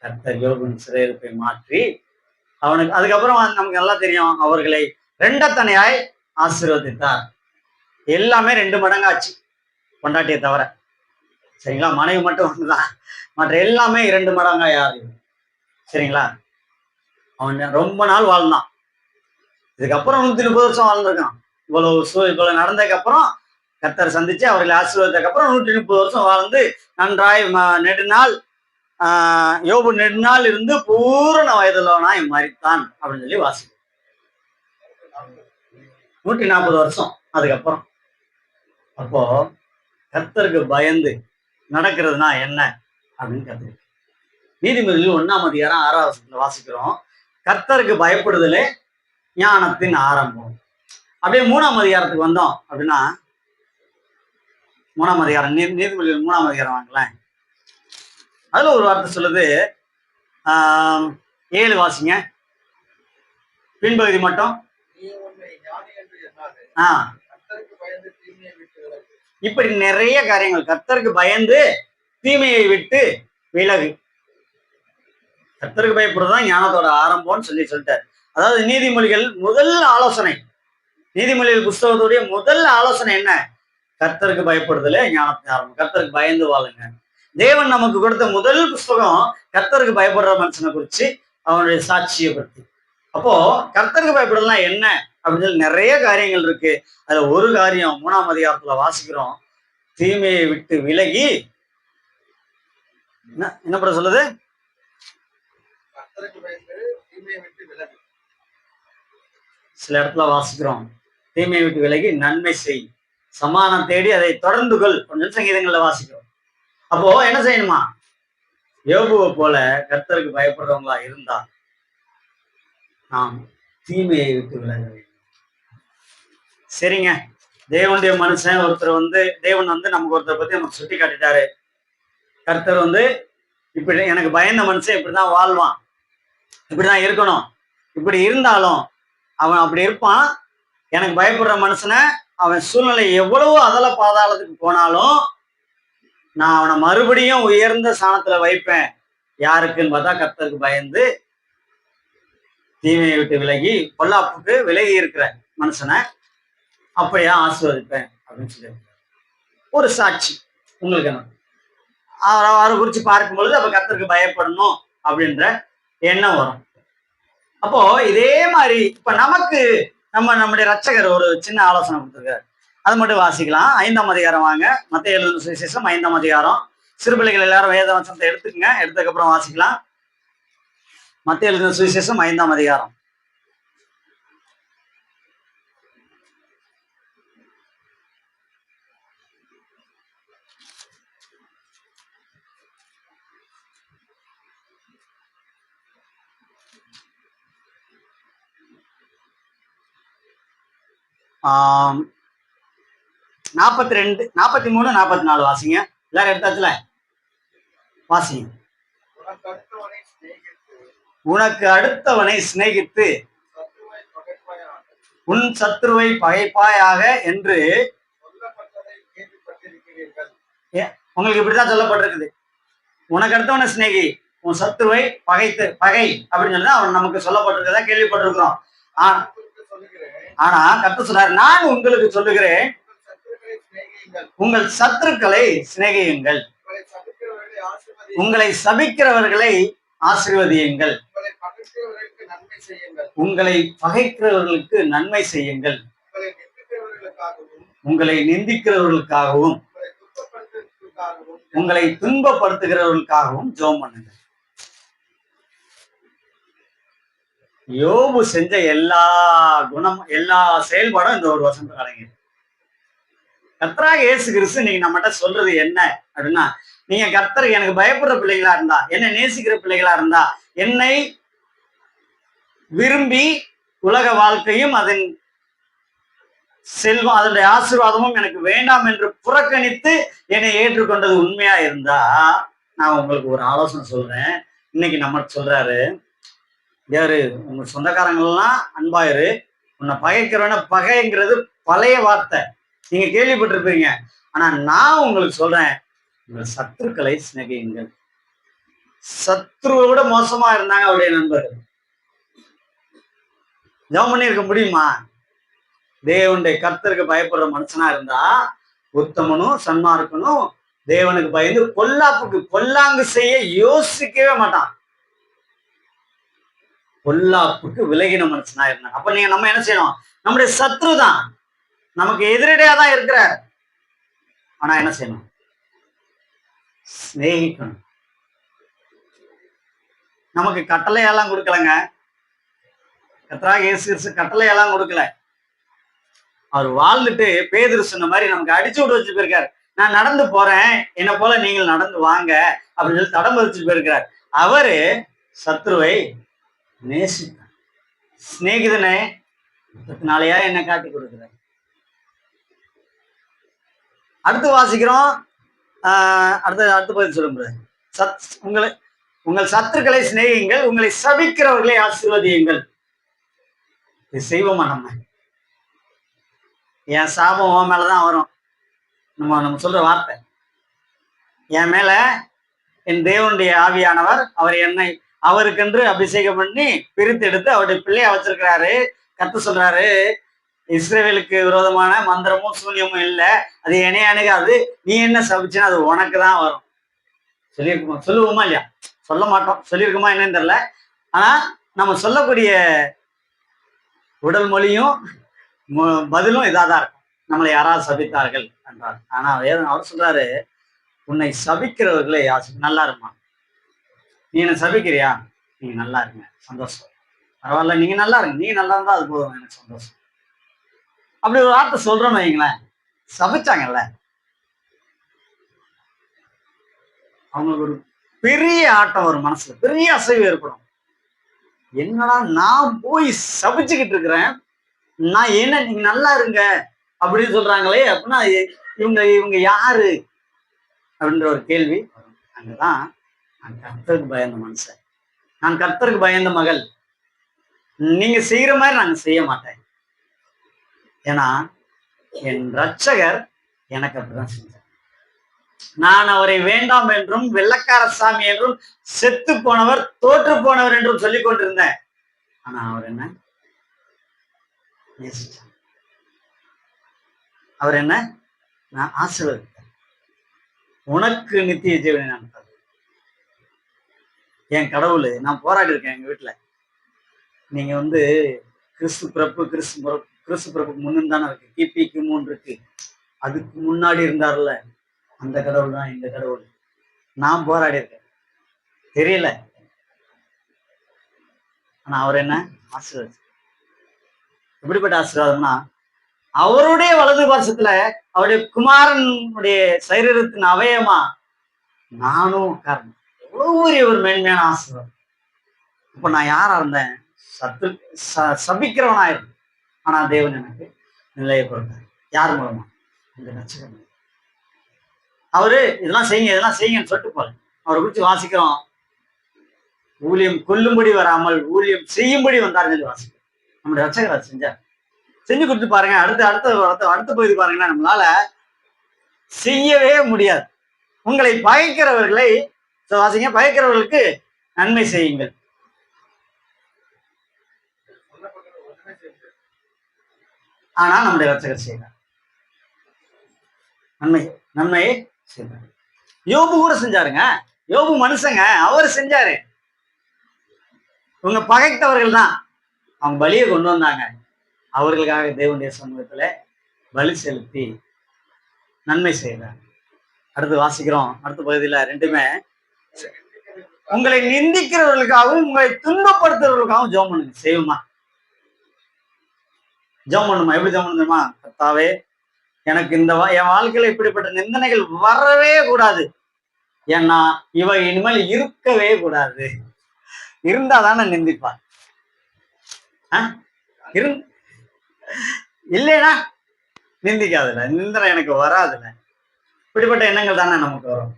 கர்த்தர் யோபின் சிறையிருப்பை மாற்றி அவனுக்கு, அதுக்கப்புறம் நமக்கு நல்லா தெரியும், அவர்களை 2 தனையாய் ஆசீர்வதித்தார். எல்லாமே 2 மடங்காச்சு, பொண்டாட்டியை தவிர. சரிங்களா? மனைவி மட்டும் ஒண்ணுதான், மற்ற எல்லாமே 2 மடங்கா யாரு. சரிங்களா? அவன் ரொம்ப நாள் வாழ்ந்தான். இதுக்கப்புறம் 130 வருஷம் வாழ்ந்திருக்கான். இவ்வளவு நடந்ததுக்கு அப்புறம் கர்த்தர் சந்திச்சு அவர்களை ஆசீர்வாதத்துக்கு அப்புறம் 130 வருஷம் வாழ்ந்து நன்றாய் நெடுநாள் யோபு நெடுநாள் இருந்து பூரண வயதுள்ளவனாய் மரித்தான் அப்படின்னு சொல்லி வாசிக்கும். 140 வருஷம் அதுக்கப்புறம். அப்போ கர்த்தருக்கு பயந்து நடக்கிறதுனா என்ன அப்படின்னு கத்துருக்கு. நீதிமொழியில் 1ஆம் அதிகாரம் 6ஆம் வசனத்துல வாசிக்கிறோம், கர்த்தருக்கு பயப்படுதலே ஞானத்தின் ஆரம்பம். அப்படியே 3ஆம் அதிகாரத்துக்கு வந்தோம் அப்படின்னா, 3ஆம் அதிகாரம் நீதிமொழியில் 3ஆம் அதிகாரம் வாங்கலாம். அதுல ஒரு வார்த்தை சொல்லுது, 7 வாசிங்க, பின்பகுதி மட்டும். இப்படி நிறைய காரியங்கள், கர்த்தருக்கு பயந்து தீமையை விட்டு விலகு. கர்த்தருக்கு பயப்படுறதுதான் ஞானத்தோட ஆரம்பம்னு சொல்லிட்டாரு. அதாவது நீதிமொழிகள் முதல் ஆலோசனை, நீதிமொழிகள் புஸ்தகத்துடைய முதல் ஆலோசனை என்ன? கர்த்தருக்கு பயப்படுதலே ஞானத்தின் ஆரம்பம். கர்த்தருக்கு பயந்து வாழுங்க. தேவன் நமக்கு கொடுத்த முதல் புஸ்தகம் கர்த்தருக்கு பயப்படுற மனுஷனை குறிச்சு, அவனுடைய சாட்சியை பற்றி. அப்போ கர்த்தருக்கு பயப்படுறதுலாம் என்ன அப்படின்னு சொல்லி நிறைய காரியங்கள் இருக்கு. அதுல ஒரு காரியம் 3ஆம் அதிகாரத்துல வாசிக்கிறோம், தீமையை விட்டு விலகி. என்ன பண்ண சொல்லுது? சில இடத்துல வாசிக்கிறோம், தீமையை விட்டு விலகி நன்மை செய், சமாதானம் தேடி அதை தொடர்ந்து கொள். கொஞ்சம் சங்கீதங்கள்ல வாசிக்கிறோம். அப்போ என்ன செய்யணுமா? யோபுவை போல கர்த்தருக்கு பயப்படுறவங்களா இருந்தா நாம் தீமையை விட்டு விலக வேண்டும். சரிங்க, தேவனுடைய மனுஷன் ஒருத்தர் தேவன் நமக்கு ஒருத்தரை பத்தி நமக்கு சுட்டி காட்டிட்டாரு. கர்த்தர் இப்படி எனக்கு பயந்த மனுஷன் இப்படிதான் வாழ்வான், இப்படிதான் இருக்கணும். இப்படி இருந்தாலும் அவன் அப்படி இருப்பான். எனக்கு பயப்படுற மனுஷனை அவன் சூழ்நிலை எவ்வளவு அதல பாதாளத்துக்கு போனாலும் நான் அவனை மறுபடியும் உயர்ந்த ஸ்தானத்துல வைப்பேன். யாருக்குன்னு பார்த்தா கர்த்தருக்கு பயந்து தீமையை விட்டு விலகி பொல்லாப்புக்கு விலகி இருக்கிற மனுஷனை அப்படியா ஆசீர்வதிப்பேன் அப்படின்னு சொல்லி ஒரு சாட்சி உங்களுக்கு. அவரை குறிச்சு பார்க்கும் பொழுது அப்ப கர்த்தருக்கு பயப்படணும் அப்படின்ற எண்ணம் வரும். அப்போ இதே மாதிரி இப்ப நமக்கு நம்முடைய ரட்சகர் ஒரு சின்ன ஆலோசனை கொடுத்துருக்காரு. அது மட்டும் வாசிக்கலாம். 5ஆம் அதிகாரம் வாங்க. மத்தேயு எழுதின சுவிசேஷம் 5ஆம் அதிகாரம். சிறுபிள்ளைகள் எல்லாரும் வேத வசனத்தை எடுத்துக்கங்க, எடுத்ததுக்கு அப்புறம் வாசிக்கலாம். மத்தேயு எழுதின சுவிசேஷம் 5ஆம் அதிகாரம். ஆஹ் 42, 43, 44 வாசிங்க. எல்லாரும் எடுத்தாச்சுல? வாசிங்க. உனக்கு அடுத்தவனை சிநேகித்து உன் சத்துருவை பகைப்பாயாக என்று உங்களுக்கு இப்படிதான் சொல்லப்பட்டிருக்குது. உனக்கு அடுத்தவனை சிநேகி, உன் சத்துருவை பகை அப்படின்னு சொல்லி அவன் நமக்கு சொல்லப்பட்டிருக்கதா கேள்விப்பட்டிருக்கிறோம். ஆனா கர்த்தர் சொல்றாரு, நான் உங்களுக்கு சொல்லுகிறேன், உங்கள் சத்துருக்களை சிநேகியுங்கள், உங்களை சபிக்கிறவர்களை ஆசீர்வதியுங்கள், உங்களை பகைக்கிறவர்களுக்கு நன்மை செய்யுங்கள், உங்களை நிந்திக்கிறவர்களுக்காகவும் உங்களை துன்பப்படுத்துகிறவர்களுக்காகவும் ஜெபம் பண்ணுங்க. யோபு செஞ்ச எல்லா செயல்பாடும் இந்த ஒரு வசனத்துல அடங்கிது. கர்த்தராக இயேசு கிறிஸ்து நீங்க நம்மகிட்ட சொல்றது என்ன அப்படின்னா, நீங்க கர்த்தர் எனக்கு பயப்படுற பிள்ளைகளா இருந்தா, என்னை நேசிக்கிற பிள்ளைகளா இருந்தா, என்னை விரும்பி உலக வாழ்க்கையும் அதன் செல்வம் அதனுடைய ஆசீர்வாதமும் எனக்கு வேண்டாம் என்று புறக்கணித்து என்னை ஏற்றுக்கொண்டது உண்மையா இருந்தா, நான் உங்களுக்கு ஒரு ஆலோசனை சொல்றேன். இன்னைக்கு நம்ம சொல்றாரு, யாரு உங்க சொந்தக்காரங்கள்லாம் அன்பாயிரு, உன்னை பகைக்கிறவன பகைங்கிறது பழைய வார்த்தை, நீங்க கேள்விப்பட்டிருப்பீங்க. ஆனா நான் உங்களுக்கு சொல்றேன், உங்கள் சத்துருக்களை சிநேகியுங்கள். சத்ருவை விட மோசமா இருந்தாங்க அவருடைய நண்பர்கள். ஜெபம் பண்ணி இருக்க முடியுமா? தேவனுடைய கர்த்தருக்கு பயப்படுற மனுஷனா இருந்தா உத்தமனும் சன்மார்க்கனும் தேவனுக்கு பயந்து பொல்லாங்கு செய்ய யோசிக்கவே மாட்டான். பொல்லாப்புக்கு விலகின மனுஷனா இருந்தாங்க. அப்ப நம்ம என்ன செய்யணும்? நம்முடைய சத்ரு தான், நமக்கு எதிரடையா தான் இருக்கிறார். ஆனா என்ன செய்யணும்? சிநேகிக்கணும். நமக்கு கட்டளையெல்லாம் கொடுக்கலங்க. கர்த்தராகிய இயேசு கிறிஸ்து கட்டளையெல்லாம் கொடுக்கல. அவர் வாழ்ந்துட்டு பேதுரு சொன்ன மாதிரி நமக்கு அடிச்சு விட்டு வச்சு போயிருக்காரு. நான் நடந்து போறேன், என்ன போல நீங்கள் நடந்து வாங்க அப்படின்னு சொல்லி தடம் பதிச்சு போயிருக்கிறார். அவரு சத்ருவை நேசித்தார். சிநேகிதனே நாளையா என்ன காட்டி கொடுக்கிறார். அடுத்து வாசிக்கிறோம். அடுத்து பதில் சொல்லுங்க. உங்கள் சத்துருக்களை சிநேகியுங்கள், உங்களை சபிக்கிறவர்களை ஆசீர்வதியுங்கள். இது செய்வோமா? என் சாபம் உன் மேலதான் வரும். நம்ம சொல்ற வார்த்தை, என் மேல என் தேவனுடைய ஆவியானவர் அவருக்கென்று அபிஷேகம் பண்ணி பிரித்து எடுத்து அவருடைய பிள்ளையா வச்சிருக்கிறாரு. கர்த்தர் சொல்றாரு, இஸ்ரவேலுக்கு விரோதமான மந்திரமும் சூன்யமும் இல்லை, அது என்னைய அணுகாது, நீ என்ன சபிச்சுன்னா அது உனக்கு தான் வரும். சொல்லுவோமா இல்லையா? சொல்ல மாட்டோம். சொல்லியிருக்குமா என்னன்னு தெரியல. ஆனா நம்ம சொல்லக்கூடிய உடல் மொழியும் பதிலும் இதாதான் இருக்கும். நம்மளை யாராவது சபித்தார்கள் என்றார். ஆனா அவர் சொல்றாரு, உன்னை சபிக்கிறவர்களே நல்லா இருமா. நீ என்ன சபிக்கிறியா? நீங்க நல்லா இருங்க, சந்தோஷம், பரவாயில்ல, நீங்க நல்லா இருங்க, நீங்க நல்லா இருந்தா அது போதும், எனக்கு சந்தோஷம். அப்படி ஒரு வார்த்தை சொல்றோம்னு வைங்களேன், சபிச்சாங்கல்ல, அவங்களுக்கு ஒரு பெரிய ஆட்டம் வரும், மனசுல பெரிய அசைவு ஏற்படும். என்னடா நான் போய் சபிச்சுக்கிட்டு இருக்கிறேன், நான் என்ன நீங்க நல்லா இருங்க அப்படின்னு சொல்றாங்களே அப்படின்னா இவங்க இவங்க யாரு அப்படின்ற ஒரு கேள்வி வரும். அங்கதான் நான் கர்த்தருக்கு பயந்த மனுஷன், நான் கர்த்தருக்கு பயந்த மகள், நீங்க செய்யற மாதிரி நாங்க செய்ய மாட்டேன். ஏன்னா என் ரட்சகர் எனக்கு அப்படிதான் செஞ்சார். நான் அவரை வேண்டாம் என்றும் வெள்ளக்கார சாமி என்றும் செத்து போனவர் தோற்று போனவர் என்றும் சொல்லிக் கொண்டிருந்தேன். ஆனா அவர் என்ன நேசிச்சார். அவர் என்ன நான் ஆசீர்வதித்தேன். உனக்கு நித்திய ஜீவனை நான் தருவேன். என் கடவுள், நான் போராடி இருக்கேன் எங்க வீட்டுல. நீங்க கிறிஸ்து பிறப்புக்கு முன்னு தானே இருக்கு, கிபிக்கு 3 இருக்கு. அதுக்கு முன்னாடி இருந்தார்ல அந்த கடவுள் தான் இந்த கடவுள். நான் போராடி இருக்கேன், தெரியல. ஆனா அவர் என்ன ஆசீர்வாதம். எப்படிப்பட்ட ஆசீர்வாதம்னா, அவருடைய வலது பாசத்துல அவருடைய குமாரனுடைய சரீரத்தின் அவயமா நானும் உட்கார்ந்தேன். எவ்வளவு ஒரு மேன்மையான ஆசீர்வாதம். இப்ப நான் யாரா இருந்தேன்? சபிக்கிறவனா இருந்தேன். ஆனா தேவன் எனக்கு நிலையை கொடுத்தார். யார் மூலமா? இந்த ரட்சகர். அவரு இதெல்லாம் செய்யுங்க இதெல்லாம் செய்யுங்கன்னு சொல்லிட்டு போல. அவரை குறித்து வாசிக்கிறோம், ஊழியம் கொல்லும்படி வராமல் ஊழியம் செய்யும்படி வந்தார் சொல்லி வாசிக்கிறோம். நம்முடைய ரட்சகர் செஞ்சார். செஞ்சு கொடுத்து பாருங்க. அடுத்த பகுதி பாருங்கன்னா நம்மளால செய்யவே முடியாது. உங்களை பகைக்கிறவர்களை வாசிங்க, பகைக்கிறவர்களுக்கு நன்மை செய்யுங்கள். ஆனா நம்முடைய ரட்சகர் செய்தார், நன்மையை செய்தார். யோபு கூட செஞ்சாருங்க. யோபு மனுஷங்க, அவர் செஞ்சாரு. இவங்க பகைத்தவர்கள் தான், அவங்க பலியை கொண்டு வந்தாங்க. அவர்களுக்காக தேவனுடைய சமூகத்துல பலி செலுத்தி நன்மை செய்தார். அடுத்து வாசிக்கிறோம், அடுத்த பகுதியில ரெண்டுமே, உங்களை நிந்திக்கிறவர்களுக்காகவும் உங்களை துன்பப்படுத்துறவர்களுக்காகவும் ஜெபம் பண்ணுங்க. செய்யுமா? ஜெபம் பண்ணுமா? எப்படி ஜெபம் பண்ணுமா? கர்த்தாவே, எனக்கு என் வாழ்க்கையில இப்படிப்பட்ட நிந்தனைகள் வரவே கூடாது. ஏன்னா இவ இனிமேல் இருக்கவே கூடாது. இருந்தா தானே நிந்திப்பான். இல்லைனா நிந்திக்காதுல, நிந்தனை எனக்கு வராதுல. இப்படிப்பட்ட எண்ணங்கள் தானே நமக்கு வரும்.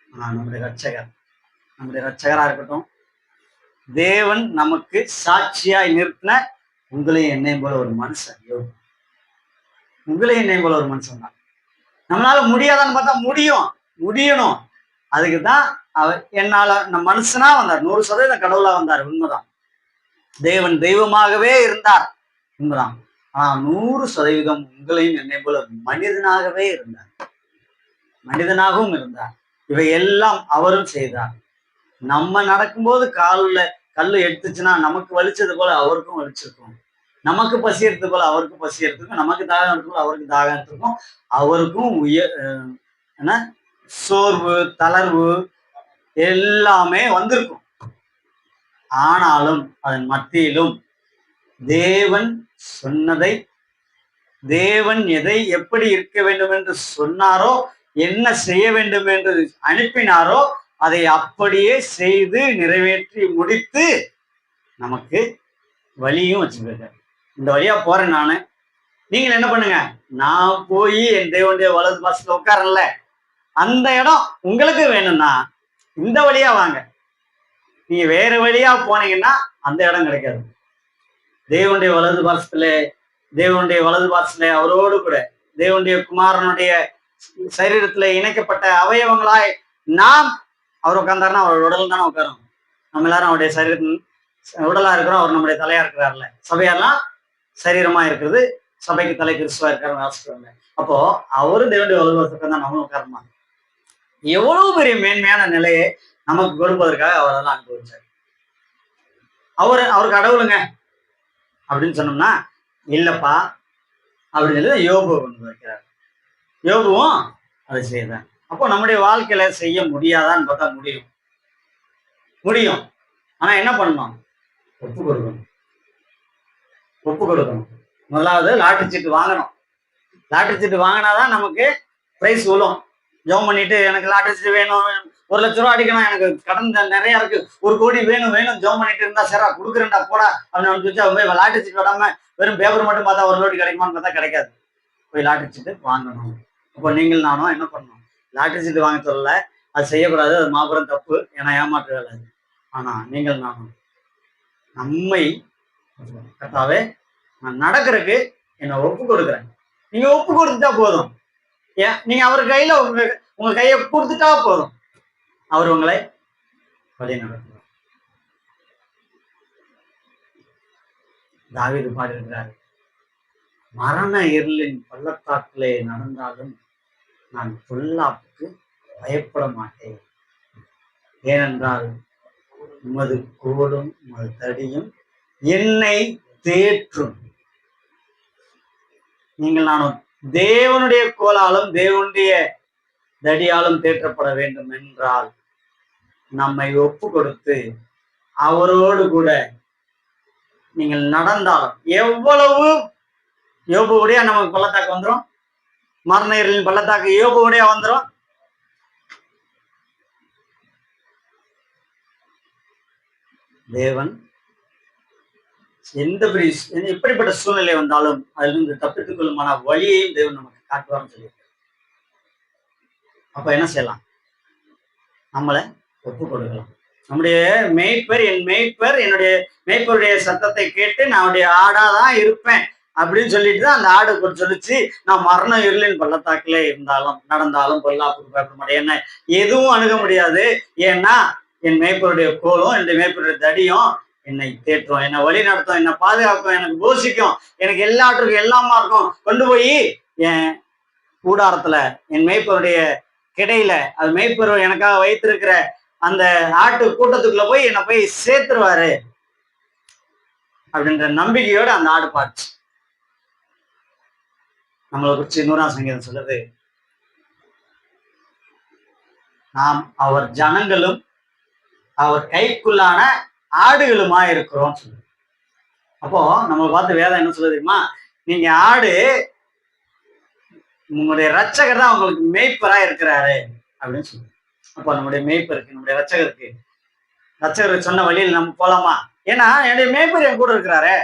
நம்முடைய ரட்சகரா இருக்கட்டும், தேவன் நமக்கு சாட்சியாய் நிறுத்தின உங்களையும் என்னையும் போல ஒரு மனுஷன், உங்களையும் என்னையும் போல ஒரு மனுஷன் தான். நம்மளால முடியாதான்னு பார்த்தா முடியணும். அதுக்குதான் அவர் என்னால நம்ம மனுஷனா வந்தார். 100% கடவுளா வந்தார், உண்மைதான். தேவன் தெய்வமாகவே இருந்தார், உண்மைதான். ஆனா 100% உங்களையும் என்னை போல மனிதனாகவே இருந்தார், மனிதனாகவும் இருந்தார். இவை எல்லாம் அவரும் செய்தார். நம்ம நடக்கும்போது கல்லு எடுத்துச்சுன்னா நமக்கு வலிச்சது போல அவருக்கும் வலிச்சிருக்கும். நமக்கு பசி எடுத்தது போல அவருக்கும் பசி எடுத்துக்கும். நமக்கு தாகம் எடுத்துக்கும் அவருக்கு தாகம் எடுத்துக்கும். அவருக்கும் சோர்வு, தளர்வு எல்லாமே வந்திருக்கும். ஆனாலும் அதன் மத்தியிலும் தேவன் சொன்னதை, தேவன் எதை எப்படி இருக்க வேண்டும் என்று சொன்னாரோ, என்ன செய்ய வேண்டும் என்று அனுப்பினாரோ அதை அப்படியே செய்து நிறைவேற்றி முடித்து நமக்கு வழியும் வச்சுருக்காரு. இந்த வழியா போறேன் நானு, நீங்கள் என்ன பண்ணுங்க, நான் போய் என் தேவனுடைய வலது பாசத்துல உட்காரல, அந்த இடம் உங்களுக்கு வேணும்னா இந்த வழியா வாங்க. நீங்க வேற வழியா போனீங்கன்னா அந்த இடம் கிடைக்காது. தேவனுடைய வலது பாசத்துல அவரோடு கூட தேவனுடைய குமாரனுடைய சரீரத்துல இணைக்கப்பட்ட அவயவங்களாய் நாம், அவர் உட்கார்ந்தாருன்னா அவர் உடல் தானே உட்காரும். நம்ம எல்லாரும் அவருடைய சரீரத்தின் உடலா இருக்கிறோம், அவர் நம்முடைய தலையா இருக்கிறார்ல. சபையெல்லாம் சரீரமா இருக்கிறது, சபைக்கு தலை கிறிஸ்துவா இருக்காரு. அப்போ அவரும் தேவனுடைய வலது பாசத்துல தான் நம்மளும் உட்காரமா. எவ்வளவு பெரிய மேன்மையான நிலையை நமக்கு கொடுப்பதற்காக அவரெல்லாம் அனுபவிச்சார். அவர் கடவுளுங்க அப்படின்னு சொன்னோம்னா இல்லப்பா அப்படின்னு சொல்லி யோபு கொண்டு வைக்கிறார். யோபுவும் அதை செய்தார். அப்போ நம்முடைய வாழ்க்கையில செய்ய முடியாதான்னு பார்த்தா முடியும். ஆனா என்ன பண்ணணும்? ஒப்பு கொடுக்கணும். முதலாவது லாட்டரி சீட்டு வாங்கணும். லாட்டரி சீட்டு வாங்கினாதான் நமக்கு ப்ரைஸ் விழும். ஜெபம் பண்ணிட்டு எனக்கு லாட்டரி சீட்டு வேணும், 1,00,000 ரூபா அடிக்கணும், எனக்கு கடன் நிறைய இருக்கு, 1 கோடி வேணும் ஜெபம் பண்ணிட்டு இருந்தா சரா கொடுக்குறேன்டா போடா அப்படின்னு சொல்லி அவங்க போய் லாட்டரி சீட்டு விடாம வெறும் பேப்பர் மட்டும் பார்த்தா 1 கோடி கிடைக்குமான்னு பார்த்தா கிடைக்காது. போய் லாட்டரி சீட்டு வாங்கணும். அப்போ நீங்கள் நானும் என்ன பண்ணணும்? லாட்டரி சீட்டு வாங்க சொல்லல, அது செய்யக்கூடாது, அது மாபெரும் தப்பு, ஏன்னா ஏமாற்று வேலை. ஆனா நீங்கள் நானும் நம்மை கர்த்தாவே நான் நடக்கிறதுக்கு என்னை ஒப்பு கொடுக்குறேன், நீங்க ஒப்பு கொடுத்துட்டா போதும். ஏன் நீங்க அவர் கையில உங்க கையை கொடுத்துட்டா போதும், அவர் உங்களை வழி நடத்துவார். தாவீது பாடியிருக்கிறார், மரண இருளின் பள்ளத்தாக்கிலே நடந்தாலும் நான் பொல்லாப்புக்கு பயப்பட மாட்டேன், ஏனென்றால் உமது கோலும் உமது தடியும் என்னை தேற்றும். நீங்கள் நானும் தேவனுடைய கோலாலும் தேவனுடைய தடியாலும் தேற்றப்பட வேண்டும் என்றால் நம்மை ஒப்பு கொடுத்து அவரோடு கூட நீங்கள் நடந்தாலும், எவ்வளவு யோபுடைய நமக்கு பள்ளத்தாக்கு வந்துடும், மரண இருளின் பள்ளத்தாக்கு யோபுடைய வந்துடும். தேவன் எப்படிப்பட்ட சூழ்நிலை வந்தாலும் அதிலிருந்து தப்பித்துக் கொள்ளுமான வழியையும் தேவன் நமக்கு காட்டுவார்னு சொல்லியிருக்கார். அப்ப என்ன செய்யலாம்? நம்மளை ஒப்பு கொடுக்கலாம். நம்முடைய மேய்ப்பர், என் மேய்ப்பர், என்னுடைய மேய்ப்பருடைய சத்தத்தை கேட்டு நான் அவருடைய ஆடாதான் இருப்பேன் அப்படின்னு சொல்லிட்டு தான் அந்த ஆடு சொல்லிச்சு, நான் மரண இருளின் பள்ளத்தாக்கிலே இருந்தாலும் நடந்தாலும் பொல்லாப்புக்கு பயப்பட மாட்டேன், என்ன எதுவும் அணுக முடியாது, ஏன்னா என் மேய்ப்பருடைய கோலும் என்னுடைய மேய்ப்பருடைய தடியும் என்னை தேற்றும், என்னை வழி நடத்தும், என்னை பாதுகாக்கும், எனக்கு போஷிக்கும், எனக்கு எல்லாற்றுக்கும் எல்லாமா இருக்கும், கொண்டு போய் என் கூடாரத்துல என் மேய்ப்பருடைய கிடையில, அது மேய்ப்பர் எனக்காக வைத்திருக்கிற அந்த ஆட்டு கூட்டத்துக்குள்ள போய் என்னை போய் சேர்த்துருவாரு அப்படின்ற நம்பிக்கையோட அந்த ஆடு பாடுச்சு. நம்மளை குறிச்சு 100ஆம் சங்கீதம் சொல்லுது, நாம் அவர் ஜனங்களும் அவர் கைக்குள்ளான ஆடுகளுமா இருக்கிறோம் சொல்லு. அப்போ நம்ம பார்த்து வேதம் என்ன சொல்லுது தெரியுமா? நீங்க ஆடு, உங்களுடைய ரட்சகர் தான் உங்களுக்கு மேய்ப்பரா இருக்கிறாரு அப்படின்னு சொல்லு. அப்போ நம்முடைய மேய்ப்பருக்கு, நம்முடைய ரட்சகருக்கு சொன்ன வழியில் நம்ம போலாமா? ஏன்னா என்னுடைய மேய்ப்பர் என் கூட இருக்கிறாரு.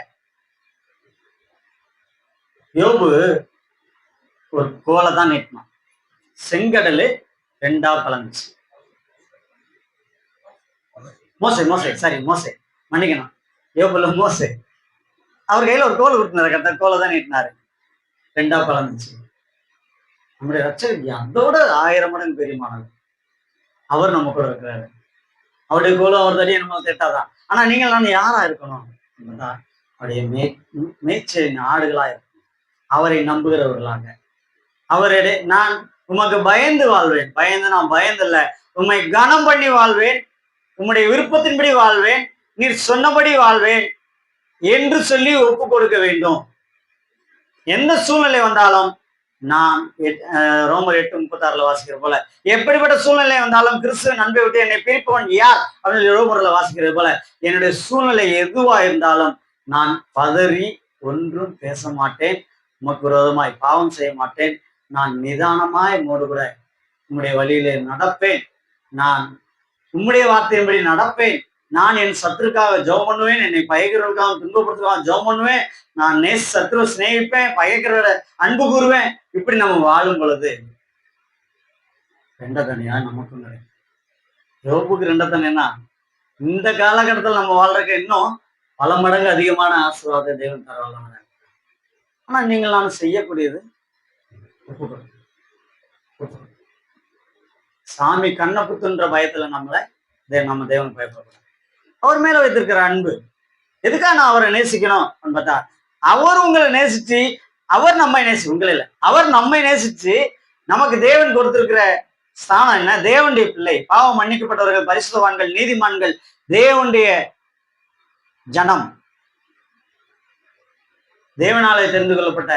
யோபு ஒரு கோலை தான் நீட்டினான், செங்கடலு 2ஆ கலந்துச்சு. மோசே மன்னிக்கணும், யோபுல மோசே அவர் கையில ஒரு கோல் கொடுத்தினாரு, கரெக்டா கோலை தான் நீட்டினாரு, 2ஆ கலந்துச்சு. நம்முடைய ரட்சகர் அதோட 1000 மடங்கு பெரியமானது. அவர் நம்ம கூட இருக்கிறாரு, அவருடைய கோலம் அவர் தடியை நம்ம தேட்டாதான். ஆனா நீங்கள் நான் யாரா இருக்கணும்? அவருடைய மேய்ச்சலின் ஆடுகளா இருக்கணும், அவரை நம்புகிறவர்களாக. அவருடைய நான் உமக்கு பயந்து வாழ்வேன், நான் பயந்தில்ல, உம்மை கனம் பண்ணி வாழ்வேன், உம்முடைய விருப்பத்தின்படி வாழ்வேன், நீர் சொன்னபடி வாழ்வேன் என்று சொல்லி ஒப்பு கொடுக்க வேண்டும். எந்த சூழ்நிலை வந்தாலும் நான் ரோமர் 8:36 வாசிக்கிற போல, எப்படிப்பட்ட சூழ்நிலை வந்தாலும் கிறிஸ்துவின் அன்பை விட்டு என்னை பிரிப்பவன் யார் அப்படின்னு ரோமர்ல வாசிக்கிறது போல, என்னுடைய சூழ்நிலை எதுவா இருந்தாலும் நான் பதறி ஒன்றும் பேச மாட்டேன், உமக்கு விரோதமாய் பாவம் செய்ய மாட்டேன், நான் நிதானமாய் உம்மோடு கூட உம்முடைய வழியிலே நடப்பேன், நான் உம்முடைய வார்த்தையின்படி நடப்பேன், நான் என் சத்துருக்காக ஜெபம் பண்ணுவேன், என்னை பகைக்கிறவர்களுக்காக துன்பப்படுத்துக்காக ஜெபம் பண்ணுவேன், நான் சத்துருவை சிநேகிப்பேன், பகைக்கிறவரை அன்பு கூறுவேன். இப்படி நம்ம வாழும் பொழுது 2 தனியா நமக்கும் கிடைக்கும். யோபுக்கு 2 தனியா இந்த காலகட்டத்தில் நம்ம வாழ்றதுக்கு இன்னும் பல மடங்கு அதிகமான ஆசீர்வாத தேவன் தரவாங்க. ஆனா நீங்கள் நான் செய்யக்கூடியது சாமி கண்ணை புத்துன்ற பயத்துல நம்ம தேவன் பயப்படக்கூடாது. அவர் மேல வைத்திருக்கிற அன்பு எதுக்காக நான் அவரை நேசிக்கணும் பார்த்தா, அவர் உங்களை நேசிச்சு, அவர் நம்மை உங்களை இல்லை, அவர் நம்மை நேசிச்சு நமக்கு தேவன் கொடுத்திருக்கிற ஸ்தானம் என்ன? தேவனுடைய பிள்ளை, பாவம் மன்னிக்கப்பட்டவர்கள், பரிசுத்தவான்கள், நீதிமான்கள், தேவனுடைய ஜனம், தேவனாலே தெரிந்து கொள்ளப்பட்ட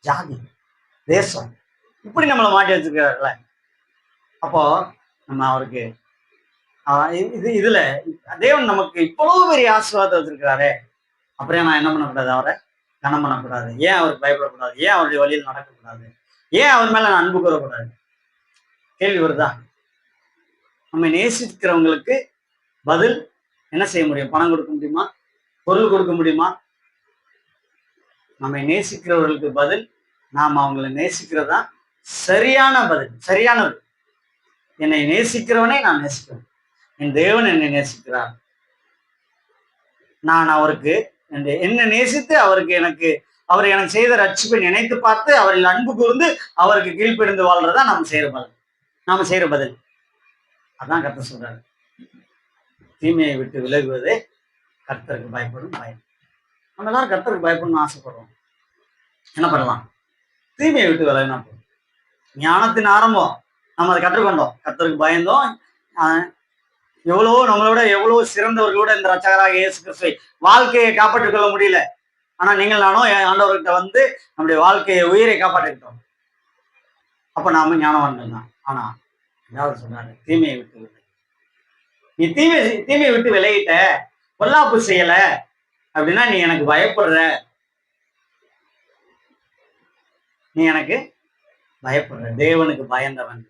ஜாதி, தேசம், இப்படி நம்மளை மாட்டி வச்சிருக்கிறார்கள. அப்போ நம்ம அவருக்கு இதுல தேவன் நமக்கு இவ்வளவு பெரிய ஆசீர்வாதம் வச்சிருக்கிறாரே, அப்புறம் நான் என்ன பண்ணக்கூடாது? அவரை கனம் பண்ணக்கூடாது? ஏன் அவருக்கு பயப்படக்கூடாது? ஏன் அவருடைய வழியில் நடக்கக்கூடாது? ஏன் அவர் மேல நான் அன்பு கூறக்கூடாது? கேள்வி வருதா? நம்ம நேசிக்கிறவங்களுக்கு பதில் என்ன செய்ய முடியும்? பணம் கொடுக்க முடியுமா? பொருள் கொடுக்க முடியுமா? நம்மை நேசிக்கிறவர்களுக்கு பதில் நாம் அவங்களை நேசிக்கிறதா சரியான பதில், சரியானது. என்னை நேசிக்கிறவனை நான் நேசிக்கிறேன். என் தேவன் என்னை நேசிக்கிறார். நான் அவருக்கு என்ன நேசித்து அவர் எனக்கு செய்த ரட்சிப்பை நினைத்து பார்த்து அவரில் அன்பு கூர்ந்து அவருக்கு கீழ்ப்படிந்து வாழ்றதா நாம செய்யற பதில். அதான் கர்த்தர் சொல்றாரு. தீமையை விட்டு விலகுவதே கர்த்தருக்கு பயப்படும் பயம். நம்ம எல்லாரும் கர்த்தருக்கு பயப்படணும்னு ஆசைப்படுறோம். என்ன பண்ணலாம்? தீமையை விட்டு விலகினா போதும். ஞானத்தின் ஆரம்பம் நம்ம அதை கற்றுக்கொண்டோம், கர்த்தருக்கு பயந்தோம். நம்மளோட எவ்வளவு சிறந்தவர்களோட இந்த ரட்சகராக இயேசு கிறிஸ்துவை வாழ்க்கையை காப்பாற்றிக் கொள்ள முடியல. ஆனா நீங்கள் நானும் ஆண்டவர்கிட்ட வந்து நம்முடைய வாழ்க்கையை, உயிரை காப்பாற்றிக்கிட்டோம். அப்ப நாம ஞானவான்கள் தான். ஆனா ஏதாவது சொன்னாரு, தீமையை விட்டு விலகு. நீ தீமையை விட்டு விலகிட்ட, பொல்லாப்பு செய்யல அப்படின்னா நீ எனக்கு பயப்படுற, நீ எனக்கு பயப்படுற. தேவனுக்கு பயந்தவன்,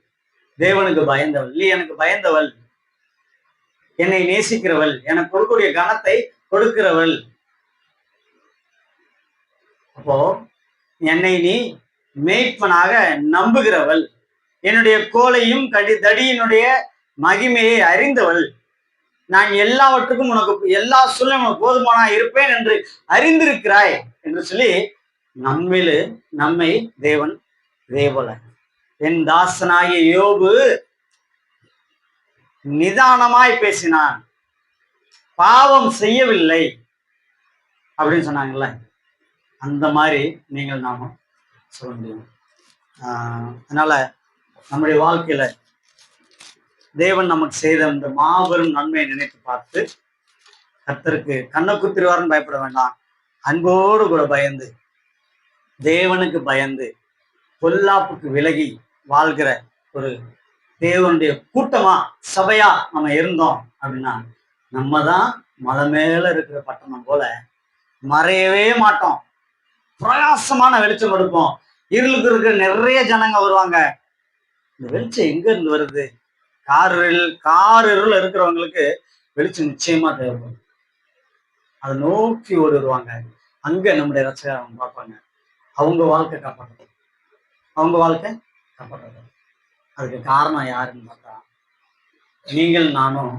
தேவனுக்கு பயந்தவள், நீ எனக்கு பயந்தவள், என்னை நேசிக்கிறவள், எனக்கு கொடுக்கக்கூடிய கனத்தை கொடுக்கிறவள். அப்போ என்னை நீ மேய்ப்பனாக நம்புகிறவள், என்னுடைய கோலையும் தடியினுடைய மகிமையை அறிந்தவள், நான் எல்லாவற்றுக்கும் உனக்கு எல்லா சூழ்நிலையும் போதுமானா இருப்பேன் என்று அறிந்திருக்கிறாய் என்று சொல்லி நம்மை தேவன் இதே போல என் தாசனாகிய யோபு நிதானமாய் பேசினான், பாவம் செய்யவில்லை அப்படின்னு சொன்னாங்கல்ல. அந்த மாதிரி நீங்கள் நாம சொல்ல முடியும். அதனால நம்முடைய வாழ்க்கையில தேவன் நமக்கு செய்த இந்த மாபெரும் நன்மையை நினைத்து பார்த்து கர்த்தருக்கு கண்ணை குத்திருவாருன்னு பயப்பட வேண்டாம். அன்போடு கூட பயந்து, தேவனுக்கு பயந்து, பொல்லாப்புக்கு விலகி வாழ்கிற ஒரு தேவனுடைய கூட்டமா, சபையா நம்ம இருந்தோம் அப்படின்னா நம்ம தான் மலை மேல இருக்கிற பட்டணம் போல மறையவே மாட்டோம். பிரகாசமான வெளிச்சம் கொடுப்போம். இருளுக்கு இருக்கிற நிறைய ஜனங்க வருவாங்க. இந்த வெளிச்சம் எங்க இருந்து வருது? கார் இருள் இருக்கிறவங்களுக்கு வெளிச்சம் நிச்சயமா தேவைப்படும். அதை நோக்கி ஓடுவாங்க. அங்க நம்முடைய ரட்சகரை அவங்க பார்ப்பாங்க. அவங்க வாழ்க்கை காப்பாற்றப்படும். அதுக்கு காரணம் யாருன்னு பார்த்தா, நீங்கள் நானும்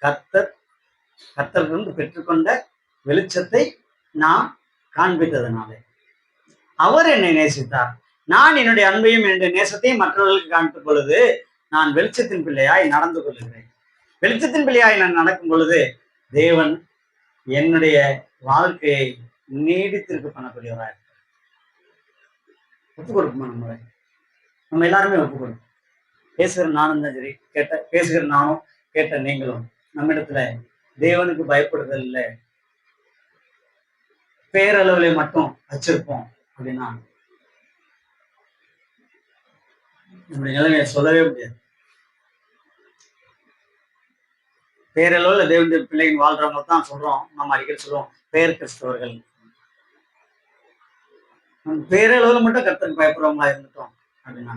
கர்த்தரிலிருந்து பெற்றுக்கொண்ட வெளிச்சத்தை நாம் காண்பித்ததுனாலே. அவர் என்னை நேசித்தார், நான் என்னுடைய அன்பையும் என்னுடைய நேசத்தையும் மற்றவர்களுக்கு காண்பிக்கும் பொழுது நான் வெளிச்சத்தின் பிள்ளையாய் நடந்து கொள்கிறேன். வெளிச்சத்தின் பிள்ளையாய் நான் நடக்கும் பொழுது தேவன் என்னுடைய வாழ்க்கையை நீடித்திருக்க பண்ணக்கூடியவராக இருக்கிறார். ஒப்பு கொடுக்குமா? நம்ம எல்லாருமே ஒப்பு கொடுக்கும். பேசுகிற நானும் தான் சரி, பேசுகிற நானும் கேட்ட நீங்களும் நம்மிடத்துல தேவனுக்கு பயப்படுதல் இல்லை, பேரளவுல மட்டும் வச்சிருப்போம் அப்படின்னா நம்முடைய நிலைமையை சொல்லவே முடியாது. பேரளவுல தேவனுடைய பிள்ளைகள் வாழ்றவங்க தான் சொல்றோம். நம்ம அடிக்கடி சொல்லுவோம் பேர் கிறிஸ்தவர்கள். பேரளவுல மட்டும் கர்த்தருக்கு பயப்படுறவங்களா இருந்துட்டோம் அப்படின்னா,